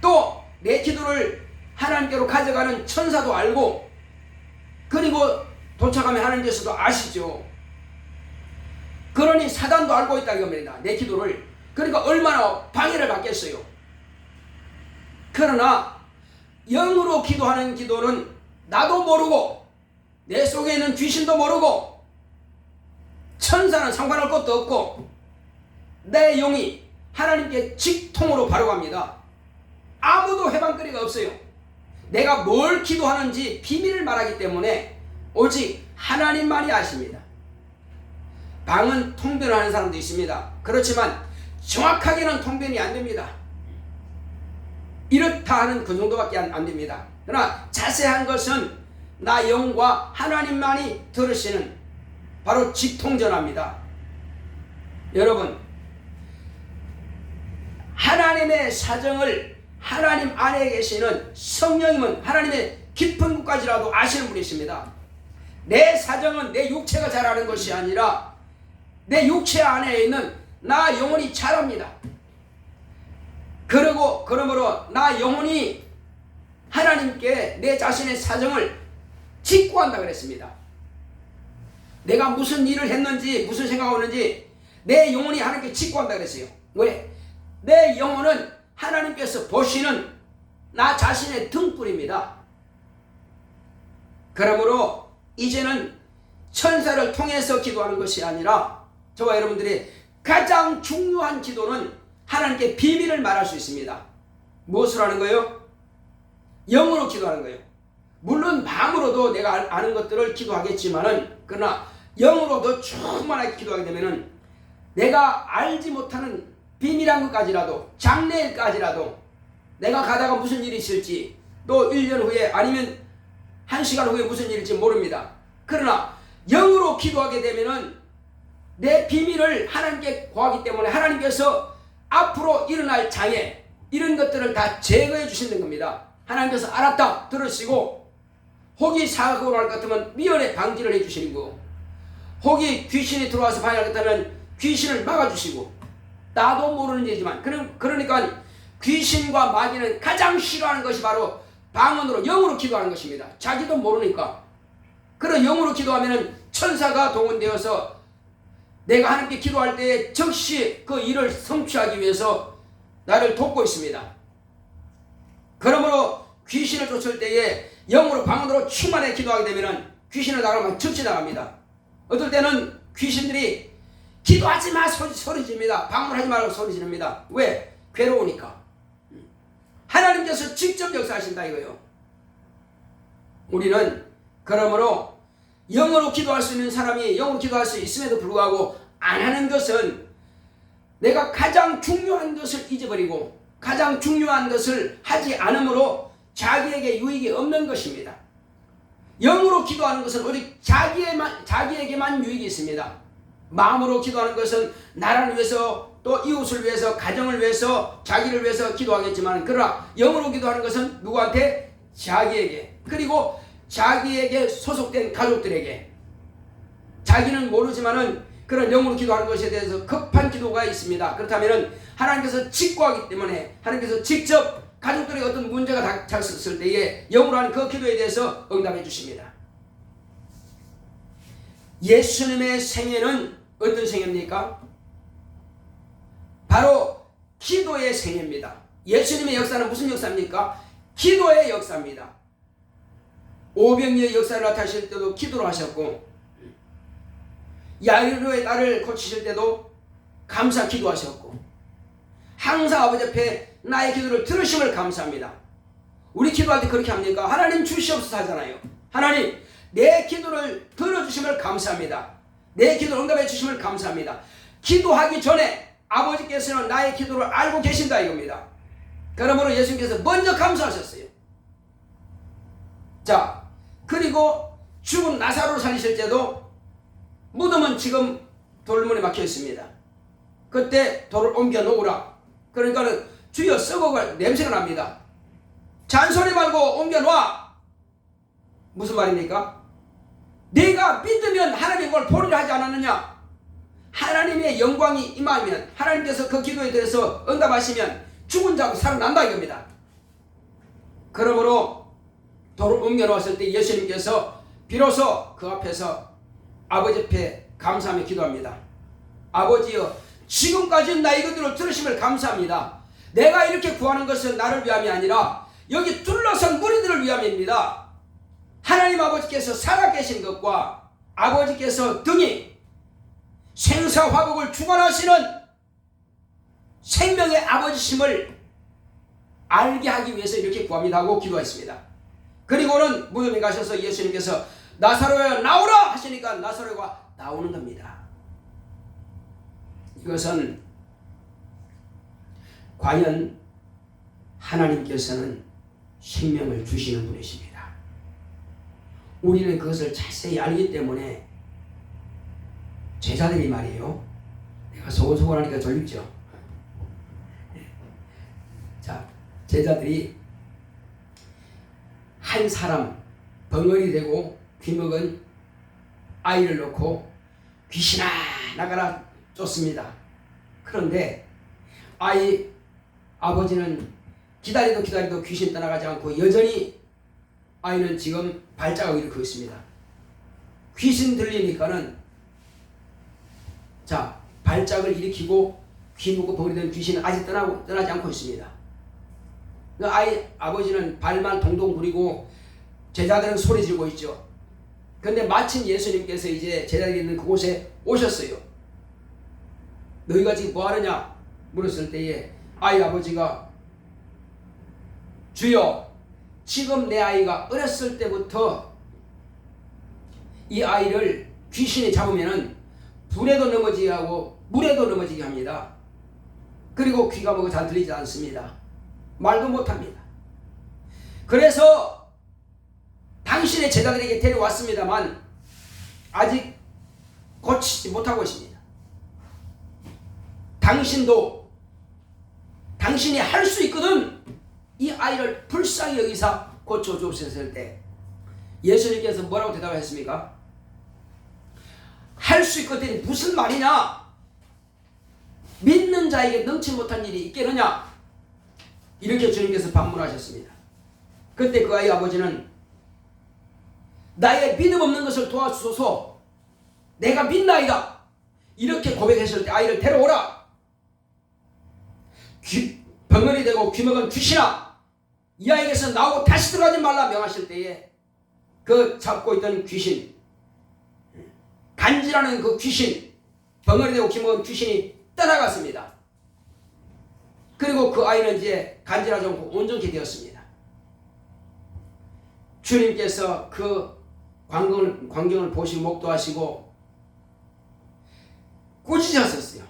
또 내 기도를 하나님께로 가져가는 천사도 알고 그리고 도착하면 하나님께서도 아시죠. 그러니 사단도 알고 있다 이겁니다. 내 기도를. 그러니까 얼마나 방해를 받겠어요. 그러나 영으로 기도하는 기도는 나도 모르고 내 속에 있는 귀신도 모르고 천사는 상관할 것도 없고 내 영이 하나님께 직통으로 바로 갑니다. 아무도 해방거리가 없어요. 내가 뭘 기도하는지 비밀을 말하기 때문에 오직 하나님만이 아십니다. 방은 통변을 하는 사람도 있습니다. 그렇지만 정확하게는 통변이 안 됩니다. 이렇다 하는 그 정도밖에 안 됩니다. 그러나 자세한 것은 나 영과 하나님만이 들으시는 바로 직통전화입니다. 여러분, 하나님의 사정을 하나님 안에 계시는 성령님은 하나님의 깊은 곳까지라도 아시는 분이십니다. 내 사정은 내 육체가 잘 아는 것이 아니라 내 육체 안에 있는 나 영혼이 잘 압니다. 그러므로 나 영혼이 하나님께 내 자신의 사정을 직구한다 그랬습니다. 내가 무슨 일을 했는지 무슨 생각이 오는지 내 영혼이 하나님께 직구한다 그랬어요. 왜? 내 영혼은 하나님께서 보시는 나 자신의 등불입니다. 그러므로 이제는 천사를 통해서 기도하는 것이 아니라 저와 여러분들이 가장 중요한 기도는 하나님께 비밀을 말할 수 있습니다. 무엇을 하는 거예요? 영으로 기도하는 거예요. 물론 마음으로도 내가 아는 것들을 기도하겠지만은 그러나 영으로도 충만하게 기도하게 되면은 내가 알지 못하는 비밀한 것까지라도 장래일까지라도 내가 가다가 무슨 일이 있을지 또 1년 후에 아니면 1시간 후에 무슨 일일지 모릅니다. 그러나 영으로 기도하게 되면은 내 비밀을 하나님께 구하기 때문에 하나님께서 앞으로 일어날 장애 이런 것들을 다 제거해 주시는 겁니다. 하나님께서 알았다 들으시고 혹이 사고가 날 것 같으면 미연에 방지를 해 주시는 거, 혹이 귀신이 들어와서 방해할 것 같으면 귀신을 막아주시고, 나도 모르는 일이지만 그러니까 귀신과 마귀는 가장 싫어하는 것이 바로 방언으로 영으로 기도하는 것입니다. 자기도 모르니까. 그런 영으로 기도하면 천사가 동원되어서 내가 하나님께 기도할 때에 즉시 그 일을 성취하기 위해서 나를 돕고 있습니다. 그러므로 귀신을 쫓을 때에 영으로 방언으로 충만하게 기도하게 되면 귀신을 나가면 즉시 나갑니다. 어떨 때는 귀신들이 기도하지 마 소리 지릅니다. 방언하지 말라고 소리 지릅니다. 왜? 괴로우니까. 하나님께서 직접 역사하신다 이거예요. 우리는 그러므로 영어로 기도할 수 있는 사람이 영어로 기도할 수 있음에도 불구하고 안 하는 것은 내가 가장 중요한 것을 잊어버리고 가장 중요한 것을 하지 않으므로 자기에게 유익이 없는 것입니다. 영으로 기도하는 것은 오직 자기에게만 유익이 있습니다. 마음으로 기도하는 것은 나라를 위해서 또 이웃을 위해서 가정을 위해서 자기를 위해서 기도하겠지만 그러나 영으로 기도하는 것은 누구한테? 자기에게, 그리고 자기에게 소속된 가족들에게. 자기는 모르지만은 그런 영으로 기도하는 것에 대해서 급한 기도가 있습니다. 그렇다면 하나님께서 직구하기 때문에 하나님께서 직접 가족들에게 어떤 문제가 닥쳤을 때에 영으로 하는 그 기도에 대해서 응답해 주십니다. 예수님의 생애는 어떤 생애입니까? 바로 기도의 생애입니다. 예수님의 역사는 무슨 역사입니까? 기도의 역사입니다. 오병이어의 역사를 나타내실 때도 기도를 하셨고 야이로의 딸을 고치실 때도 감사 기도하셨고 항상 아버지 앞에 나의 기도를 들으심을 감사합니다. 우리 기도할 때 그렇게 합니까? 하나님 주시옵소서 하잖아요. 하나님 내 기도를 들어주심을 감사합니다. 내 기도를 응답해 주심을 감사합니다. 기도하기 전에 아버지께서는 나의 기도를 알고 계신다 이겁니다. 그러므로 예수님께서 먼저 감사하셨어요. 자, 그리고 죽은 나사로를 살리실 때도 무덤은 지금 돌문에 막혀 있습니다. 그때 돌을 옮겨 놓으라. 그러니까는 주여 썩어갈 냄새가 납니다. 잔소리 말고 옮겨 놔. 무슨 말입니까? 네가 믿으면 하나님 그걸 보리라 하지 않았느냐? 하나님의 영광이 임하면, 하나님께서 그 기도에 대해서 응답하시면 죽은 자도 살아난다 이겁니다. 그러므로 돌을 옮겨놓았을 때 예수님께서 비로소 그 앞에서 아버지 앞에 감사하며 기도합니다. 아버지여, 지금까지 나의 기도를 들으심을 감사합니다. 내가 이렇게 구하는 것은 나를 위함이 아니라 여기 둘러선 무리들을 위함입니다. 하나님 아버지께서 살아계신 것과 아버지께서 등이 생사화복을 주관하시는 생명의 아버지심을 알게 하기 위해서 이렇게 구합니다 하고 기도했습니다. 그리고는 무덤에 가셔서 예수님께서 나사로야 나오라 하시니까 나사로가 나오는 겁니다. 이것은 과연 하나님께서는 생명을 주시는 분이십니다. 우리는 그것을 자세히 알기 때문에 제자들이 말이에요. 내가 소곤소곤하니까 졸립죠. 자, 제자들이 한 사람 벙어리 되고 귀먹은 아이를 놓고 귀신아 나가라 쫓습니다. 그런데 아버지는 기다리도 귀신 떠나가지 않고 여전히 아이는 지금 발작하고 일으키고 있습니다. 귀신 들리니까는 자, 발작을 일으키고 귀먹고 벙어리 된 귀신은 아직 떠나지 않고 있습니다. 그 아버지는 발만 동동 구리고 제자들은 소리 지르고 있죠. 그런데 마침 예수님께서 이제 제자들이 있는 그곳에 오셨어요. 너희가 지금 뭐 하느냐 물었을 때에 아버지가 주여, 지금 내 아이가 어렸을 때부터 이 아이를 귀신이 잡으면은 불에도 넘어지게 하고 물에도 넘어지게 합니다. 그리고 귀가 뭐가 잘 들리지 않습니다. 말도 못합니다. 그래서 당신의 제자들에게 데려왔습니다만 아직 고치지 못하고 있습니다. 당신이 할 수 있거든 이 아이를 불쌍히 여기사 고쳐주옵소서 때 예수님께서 뭐라고 대답하셨습니까? 할 수 있거든 무슨 말이냐? 믿는 자에게 넘치 못한 일이 있겠느냐? 이렇게 주님께서 반문하셨습니다. 그때 그 아이 아버지는 나의 믿음 없는 것을 도와주소서, 내가 믿나이다 이렇게 고백했을 때 아이를 데려오라. 벙어리 되고 귀먹은 귀신아, 이 아이에게서 나오고 다시 들어가지 말라 명하실 때에 그 잡고 있던 귀신, 간지라는 그 귀신, 벙어리 되고 귀먹은 귀신이 떠나갔습니다. 그리고 그 아이는 이제 간지나지 않고 온전히 되었습니다. 주님께서 그 광경을 보시고 목도하시고 꾸짖으셨어요.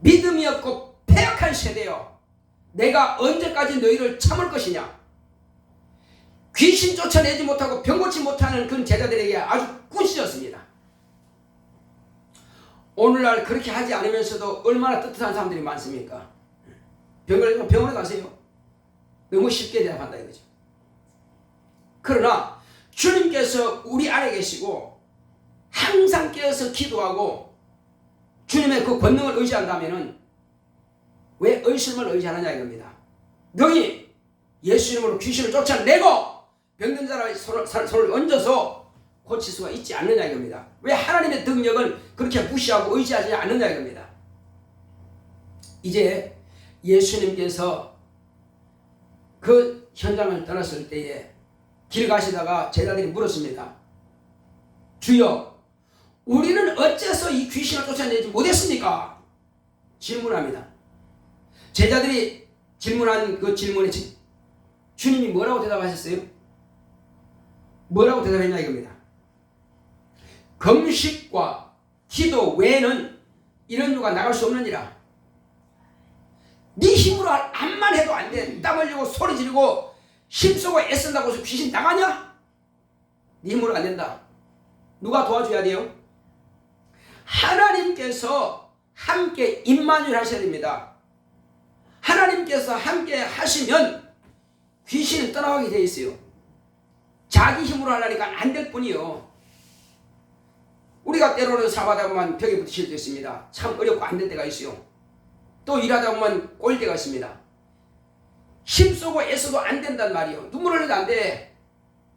믿음이 없고 패역한 세대여, 내가 언제까지 너희를 참을 것이냐? 귀신 쫓아내지 못하고 병 고치 못하는 그 제자들에게 아주 꾸짖었습니다. 오늘날 그렇게 하지 않으면서도 얼마나 떳떳한 사람들이 많습니까? 병원에 가세요. 너무 쉽게 대답한다 이거죠. 그러나 주님께서 우리 안에 계시고 항상 깨어서 기도하고 주님의 그 권능을 의지한다면 왜 의심을 의지하느냐 이겁니다. 너희 예수 이름으로 귀신을 쫓아내고 병든 자의 손을 얹어서 고칠 수가 있지 않느냐 이겁니다. 왜 하나님의 능력을 그렇게 무시하고 의지하지 않느냐 이겁니다. 이제 예수님께서 그 현장을 떠났을 때에 길 가시다가 제자들이 물었습니다. 주여, 우리는 어째서 이 귀신을 쫓아내지 못했습니까? 질문합니다. 제자들이 질문한 그 질문에 주님이 뭐라고 대답하셨어요? 뭐라고 대답했냐 이겁니다. 금식과 기도 외에는 이런 유가 나갈 수 없느니라. 네 힘으로 암만 해도 안 돼. 땀 흘리고 소리 지르고 힘쓰고 애쓴다고 해서 귀신 나가냐? 네 힘으로 안 된다. 누가 도와줘야 돼요? 하나님께서 함께 임마누엘 하셔야 됩니다. 하나님께서 함께 하시면 귀신은 떠나가게 돼 있어요. 자기 힘으로 하려니까 안 될 뿐이요. 우리가 때로는 사업하다 보면 벽에 부딪힐 때 있습니다. 참 어렵고 안 될 때가 있어요. 또 일하다 보면 꼬일 때가 있습니다. 힘쓰고 애써도 안 된단 말이에요. 눈물 흘려도 안 돼.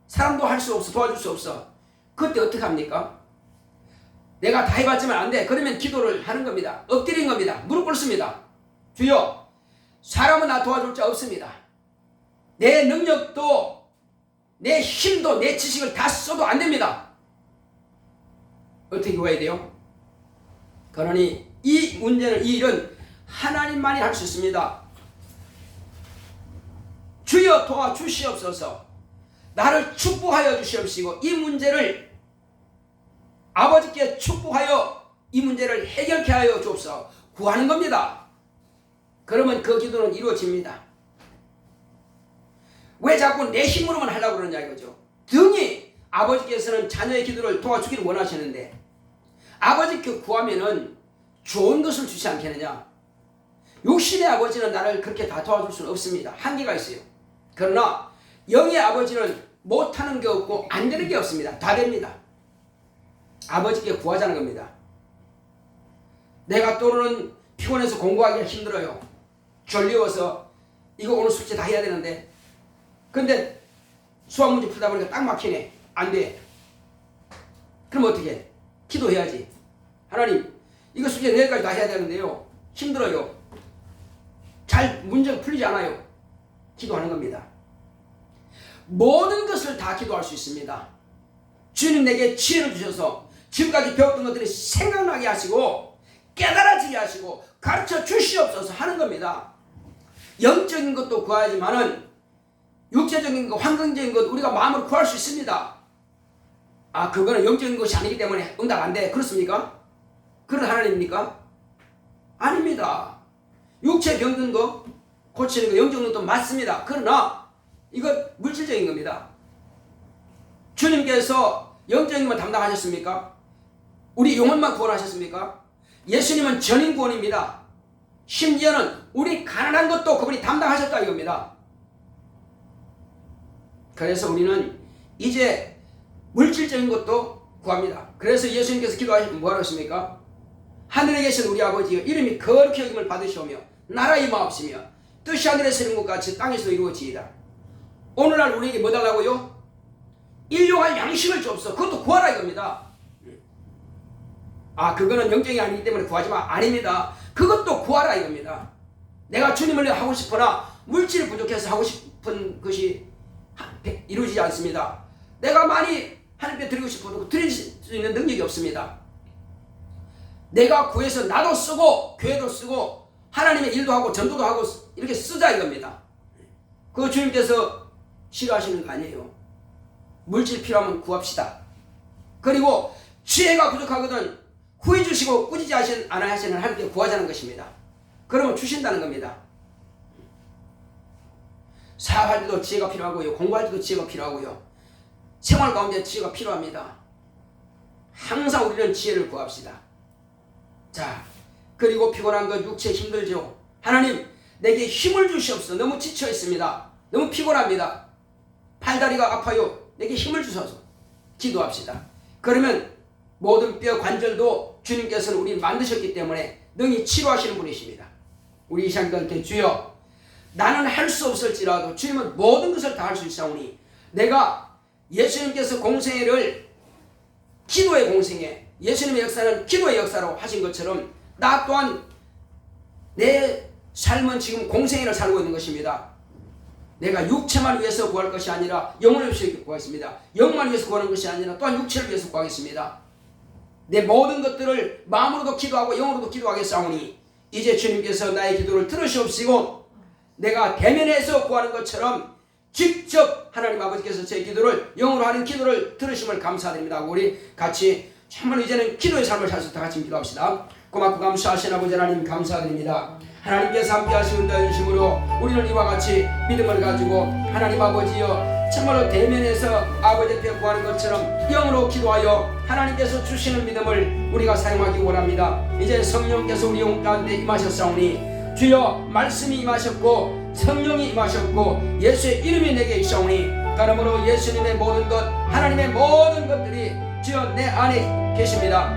사람도 할 수 없어. 도와줄 수 없어. 그때 어떻게 합니까? 내가 다 해봤지만 안 돼. 그러면 기도를 하는 겁니다. 엎드린 겁니다. 무릎 꿇습니다. 주여, 사람은 나 도와줄 자 없습니다. 내 능력도 내 힘도 내 지식을 다 써도 안 됩니다. 어떻게 구해야 돼요? 그러니 이 문제는, 이 일은 하나님만이 할 수 있습니다. 주여 도와주시옵소서. 나를 축복하여 주시옵시고 이 문제를 아버지께 축복하여 이 문제를 해결케 하여 주옵소서 구하는 겁니다. 그러면 그 기도는 이루어집니다. 왜 자꾸 내 힘으로만 하려고 그러냐 이거죠. 등이 아버지께서는 자녀의 기도를 도와주기를 원하시는데 아버지께 구하면은 좋은 것을 주지 않겠느냐. 육신의 아버지는 나를 그렇게 다 도와줄 수는 없습니다. 한계가 있어요. 그러나 영의 아버지는 못하는 게 없고 안 되는 게 없습니다. 다 됩니다. 아버지께 구하자는 겁니다. 내가 또는 피곤해서 공부하기가 힘들어요. 졸려워서 이거 오늘 숙제 다 해야 되는데 근데 수학 문제 풀다 보니까 딱 막히네. 안 돼. 그럼 어떻게 해? 기도해야지. 하나님 이거 숙제 내일까지 다 해야 되는데요. 힘들어요. 잘 문제가 풀리지 않아요. 기도하는 겁니다. 모든 것을 다 기도할 수 있습니다. 주님 내게 지혜를 주셔서 지금까지 배웠던 것들이 생각나게 하시고 깨달아지게 하시고 가르쳐 주시옵소서 하는 겁니다. 영적인 것도 구하지만은 육체적인 것, 환경적인 것 우리가 마음으로 구할 수 있습니다. 아 그거는 영적인 것이 아니기 때문에 응답 안 돼. 그렇습니까? 그런 하나님입니까? 아닙니다. 육체 병든 거 고치는 거 영적인 것도 맞습니다. 그러나 이거 물질적인 겁니다. 주님께서 영적인 것 담당하셨습니까? 우리 영혼만 구원하셨습니까? 예수님은 전인 구원입니다. 심지어는 우리 가난한 것도 그분이 담당하셨다 이겁니다. 그래서 우리는 이제 물질적인 것도 구합니다. 그래서 예수님께서 기도하실 때 뭐하러 하십니까? 하늘에 계신 우리 아버지여 이름이 거룩히 여김을 받으시오며 나라의 임하옵시며 뜻이 하늘에서 이룬 것 같이 땅에서도 이루어지이다. 오늘날 우리에게 뭐 달라고요? 일용할 양식을 줍소. 그것도 구하라 이겁니다. 아 그거는 영적이 아니기 때문에 구하지만 아닙니다. 그것도 구하라 이겁니다. 내가 주님을 하고 싶으나 물질이 부족해서 하고 싶은 것이 이루어지지 않습니다. 내가 많이 하나님께 드리고 싶어도 드릴 수 있는 능력이 없습니다. 내가 구해서 나도 쓰고 교회도 쓰고 하나님의 일도 하고 전도도 하고 이렇게 쓰자 이겁니다. 그거 주님께서 싫어하시는 거 아니에요. 물질 필요하면 구합시다. 그리고 지혜가 부족하거든 후회 주시고 꾸짖지 않아 하시는 하나님께 구하자는 것입니다. 그러면 주신다는 겁니다. 사업할 때도 지혜가 필요하고요. 공부할 때도 지혜가 필요하고요. 생활 가운데 지혜가 필요합니다. 항상 우리는 지혜를 구합시다. 자, 그리고 피곤한 것 육체 힘들죠. 하나님 내게 힘을 주시옵소서. 너무 지쳐 있습니다. 너무 피곤합니다. 팔다리가 아파요. 내게 힘을 주셔서 기도합시다. 그러면 모든 뼈 관절도 주님께서는 우리 만드셨기 때문에 능히 치료하시는 분이십니다. 우리 이 시간 때 주여 나는 할 수 없을지라도 주님은 모든 것을 다 할 수 있사오니 내가 예수님께서 공생애를 기도의 공생애 예수님의 역사는 기도의 역사로 하신 것처럼 나 또한 내 삶은 지금 공생애를 살고 있는 것입니다. 내가 육체만 위해서 구할 것이 아니라 영혼을 위해서 구하겠습니다. 영만 위해서 구하는 것이 아니라 또한 육체를 위해서 구하겠습니다. 내 모든 것들을 마음으로도 기도하고 영으로도 기도하겠사오니 이제 주님께서 나의 기도를 들으시옵시고 내가 대면해서 구하는 것처럼 직접 하나님 아버지께서 제 기도를 영으로 하는 기도를 들으심을 감사드립니다. 우리 같이 정말 이제는 기도의 삶을 살 수 있다 같이 기도합시다. 고맙고 감사하신 아버지 하나님 감사드립니다. 하나님께서 함께 하시는 인심으로 우리는 이와 같이 믿음을 가지고 하나님 아버지여 정말로 대면에서 아버지 앞에 구하는 것처럼 영으로 기도하여 하나님께서 주시는 믿음을 우리가 사용하기 원합니다. 이제 성령께서 우리 영 가운데 임하셨사오니 주여 말씀이 임하셨고 성령이 임하셨고 예수의 이름이 내게 있사오니 그러므로 예수님의 모든 것 하나님의 모든 것들이 주여 내 안에 계십니다.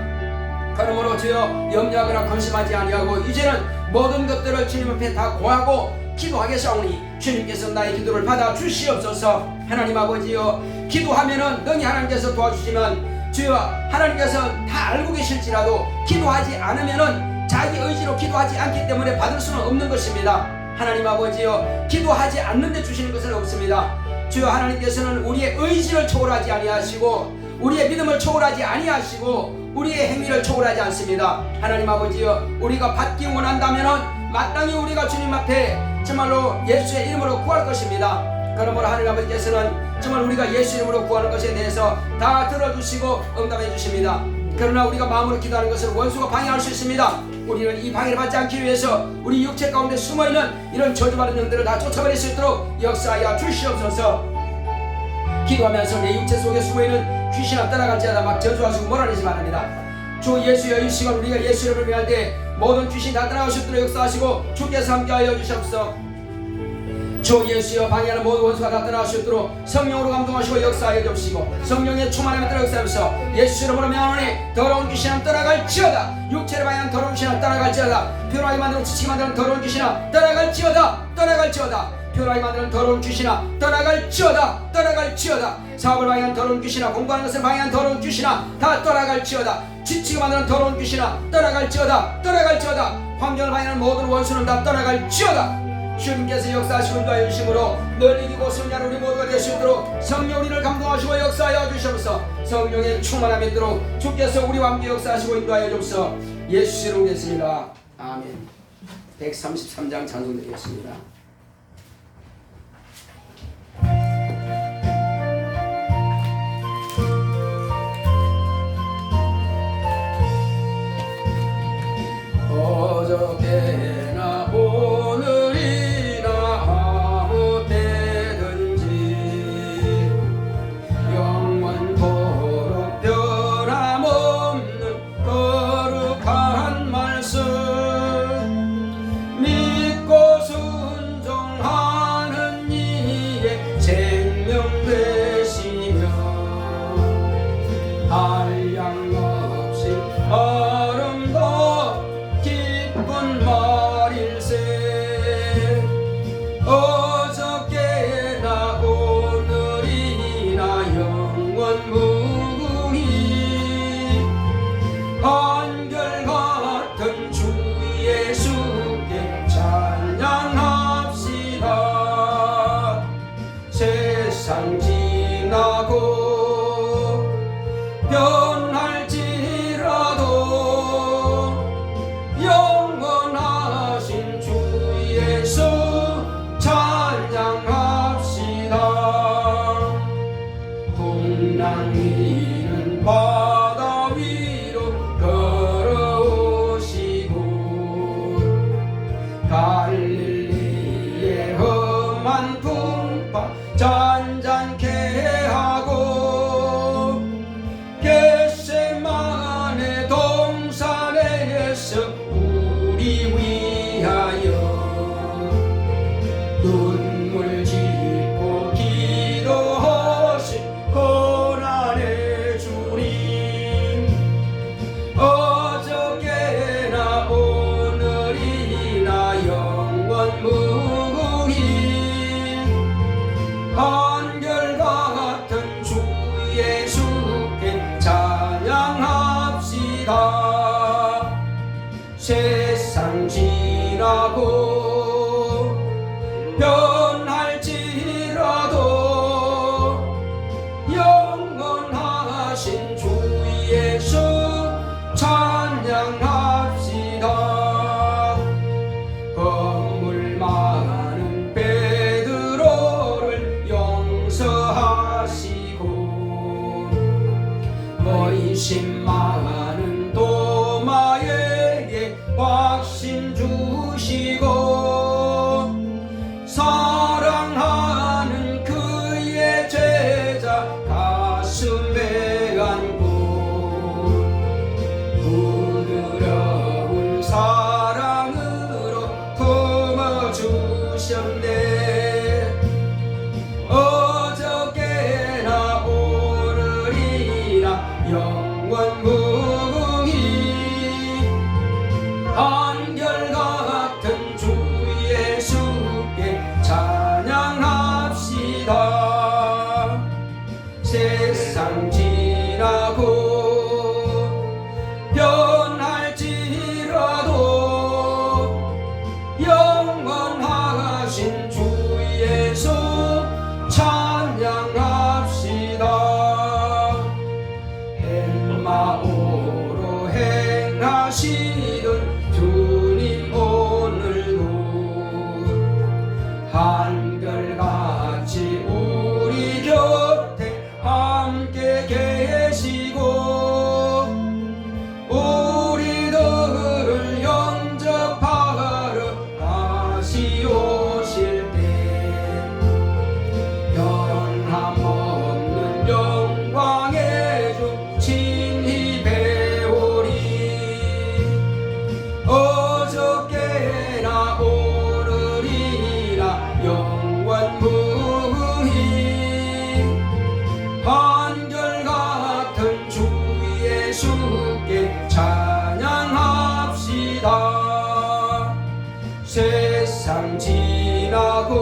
그러므로 주여 염려하거나 근심하지 아니하고 이제는 모든 것들을 주님 앞에 다 고하고 기도하겠사오니 주님께서 나의 기도를 받아 주시옵소서. 하나님 아버지여, 기도하면은 능히 하나님께서 도와주시면 주여 하나님께서 다 알고 계실지라도 기도하지 않으면은 자기 의지로 기도하지 않기 때문에 받을 수는 없는 것입니다. 하나님 아버지여, 기도하지 않는데 주시는 것은 없습니다. 주여 하나님께서는 우리의 의지를 초월하지 아니하시고 우리의 믿음을 초월하지 아니하시고 우리의 행위를 초월하지 않습니다. 하나님 아버지여, 우리가 받기 원한다면은 마땅히 우리가 주님 앞에 정말로 예수의 이름으로 구할 것입니다. 그러므로 하나님 아버지께서는 정말 우리가 예수 이름으로 구하는 것에 대해서 다 들어주시고 응답해 주십니다. 그러나 우리가 마음으로 기도하는 것을 원수가 방해할 수 있습니다. 우리는 이 방해를 받지 않기 위해서 우리 육체 가운데 숨어있는 이런 저주받은 영들을 다 쫓아버릴 수 있도록 역사하여 주시옵소서. 기도하면서 내 육체 속에 숨어있는 귀신아 떠나갈지어다 막 저주하시고 몰아내지 말합니다. 주 예수여, 이 시간 우리가 예수 이름을 위할 때 모든 귀신 다 떠나가시도록 역사하시고 주께서 함께하여 주시옵소서. 주 예수여, 방해하는 모든 원수가 다 떠나가시도록 성령으로 감동하시고 역사하여 주시고 성령의 충만함에 따라 역사하면서 예수 이름으로 명하노니 더러운 귀신은 떠나갈지어다. 육체를 방해하는 더러운 귀신은 떠나갈지어다. 피곤하게 만드는 지치게 만드는 더러운 귀신아 떠나갈지어다. 떠나갈지어다. 피곤하게 만드는 더러운 귀신아 떠나갈지어다. 떠나갈지어다. 사업을 방해하는 더러운 귀신아, 공부하는 것을 방해하는 더러운 귀신아 다 떠나갈지어다. 지치게 만드는 더러운 귀신아 떠나갈지어다. 떠나갈지어다. 환경을 방해하는 모든 원수는 다 떠나갈지어다. 주님께서 역사하시고 인도하여 주심으로 널리 이기고 승리하는 우리 모두가 될 수 있도록 성령 우리를 감동하시고 역사하여 주시옵소서. 성령의 충만함이 있도록 주께서 우리와 함께 역사하시고 인도하여 주옵소서. 예수 이름으로 됐습니다. 아멘. 133장 찬송드리겠습니다. 어저께나 오늘이나 아무 때든지 영원토록 변함없는 거룩한 말씀 믿고 순종하는 이의 생명 되시며 한량 없이 말일세. 어저께나 오늘이나 영원 무궁히 한결같은 주 예수께 찬양합시다. 세상 지나고 변할지라도 영원하신 주 예수 찬양합시다. 풍랑 위는 바다 위로 걸어오시고 갈릴리의 험한 풍파 잔잔케 하고 겟세마네 동산에서 우리 위하여 눈물 짓고 기도하신 고난의 주님. 어저께나 오늘이나 영원 무궁히 한결같은 주 예수께 찬양합시다. 세상 지나고 변할지라도 영원하신 주 예수 찬양합시다. 건물 많은 베드로를 용서하시고 의심 많은 도마에게 확신 주시고 사랑하는 그의 제자 가슴에 안고 부드러운 사랑으로 품어주셨네. 어저께나 오늘이나 세상 지나고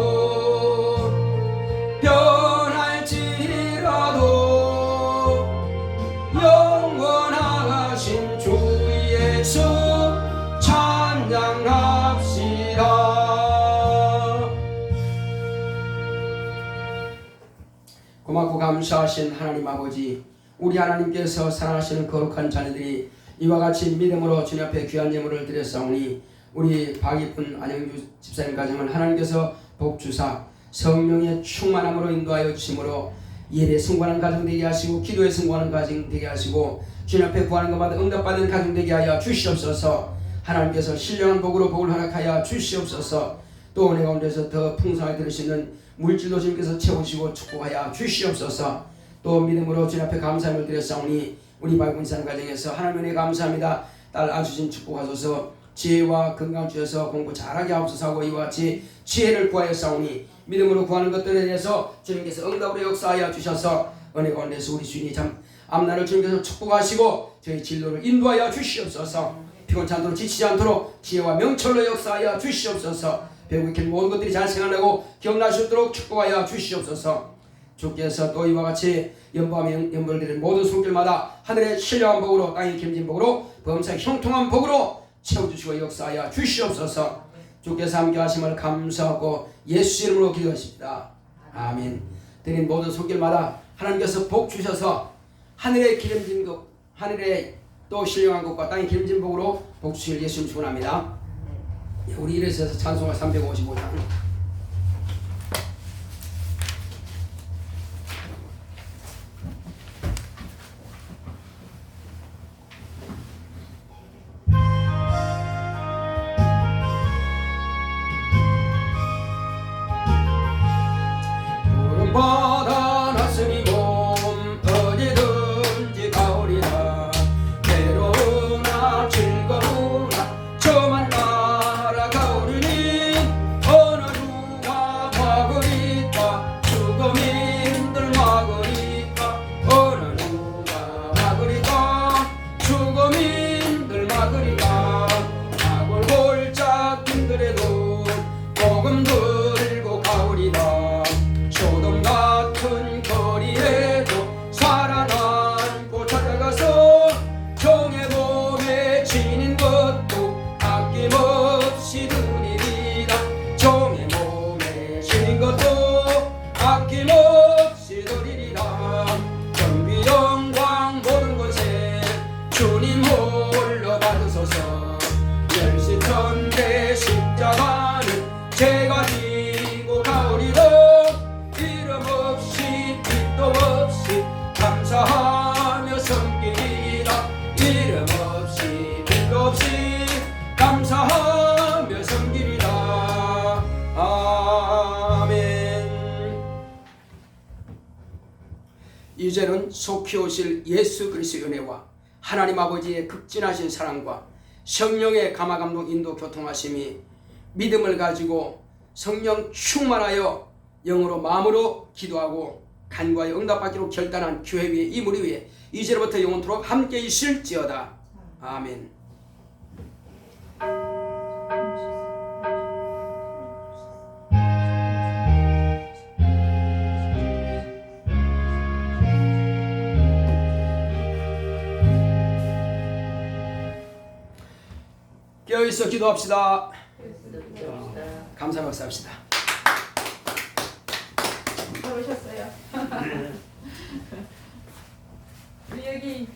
변할지라도 영원하신 주 예수 찬양합시다. 고맙고 감사하신 하나님 아버지, 우리 하나님께서 사랑하시는 거룩한 자녀들이 이와 같이 믿음으로 주님 앞에 귀한 예물을 드렸사오니 우리 박이쁜 안영주 집사님 가정을 하나님께서 복주사 성령의 충만함으로 인도하여 주심으로 예배에 승부하는 가정 되게 하시고 기도에 승부하는 가정 되게 하시고 주님 앞에 구하는 것마다 응답받는 가정 되게 하여 주시옵소서. 하나님께서 신령한 복으로 복을 허락하여 주시옵소서. 또 은혜 가운데서 더 풍성하게 들을 수 있는 물질도 주님께서 채우시고 축복하여 주시옵소서. 또 믿음으로 주님 앞에 감사함을 드렸사오니 우리 박이쁜 집사님 가정에서 하나님 은혜 감사합니다. 딸 안수진 축복하소서. 지혜와 건강 주셔서 공부 잘하게 하옵소서 하고 이와 같이 지혜를 구하여 싸우니 믿음으로 구하는 것들에 대해서 주님께서 응답으로 역사하여 주셔서 은혜 가운데서 우리 주인이 참 앞날을 주님께서 축복하시고 저희 진로를 인도하여 주시옵소서. 피곤치 않도록 지치지 않도록 지혜와 명철로 역사하여 주시옵소서. 배우고 익힌 모든 것들이 잘 생각나고 기억날 수 있도록 축복하여 주시옵소서. 주께서 또 이와 같이 연보하며 연보를 드리는 모든 손길마다 하늘의 신령한 복으로 땅의 기름진 복으로 범사의 형통한 복으로 채워주시고 역사하여 주시옵소서. 주께서 함께 하심을 감사하고 예수 이름으로 기도하십니다. 아멘. 드린 모든 손길마다 하나님께서 복 주셔서 하늘의 기름진 것, 하늘의 또 신령한 것과 땅의 기름진 복으로 복 주실 예수 이름으로 축원합니다. 우리 이래서 찬송가 355장 바다 나스니 몸 어디든지 가오리라. 괴로우나 즐거우나 저만 날아가오리니 어느 누가 막으리까. 죽음인들 막으리까. 어느 누가 막으리까. 죽음인들 막으리까. 악을 골짝 힘들에도 복음 들고 가오리라. 소돔 같은 거리에도 살아남고 찾아가서 종의 몸에 지닌 것도 아낌없이 드리리라. 종의 몸에 지닌 것도 아낌없이 드리리라. 경비 영광 모든 권세 주님 홀로 받으소서. 멸시천대 십자가는 제가 지고 가오리라. 이름 없이 빛도 없이 감사하며 섬기리라. 이름 없이 빛도 없이 감사하며 섬기리라. 아멘. 이제는 속히 오실 예수 그리스도의 은혜와 하나님 아버지의 극진하신 사랑과 성령의 감화감동 인도 교통하심이 믿음을 가지고 성령 충만하여 영으로 마음으로 기도하고 간구하여 응답받기로 결단한 교회 위에 이 무리 위에 이제로부터 영원토록 함께 있을지어다. 아멘. 깨어있어 기도합시다. 감사 박수합시다. 오셨어요. 우리 여기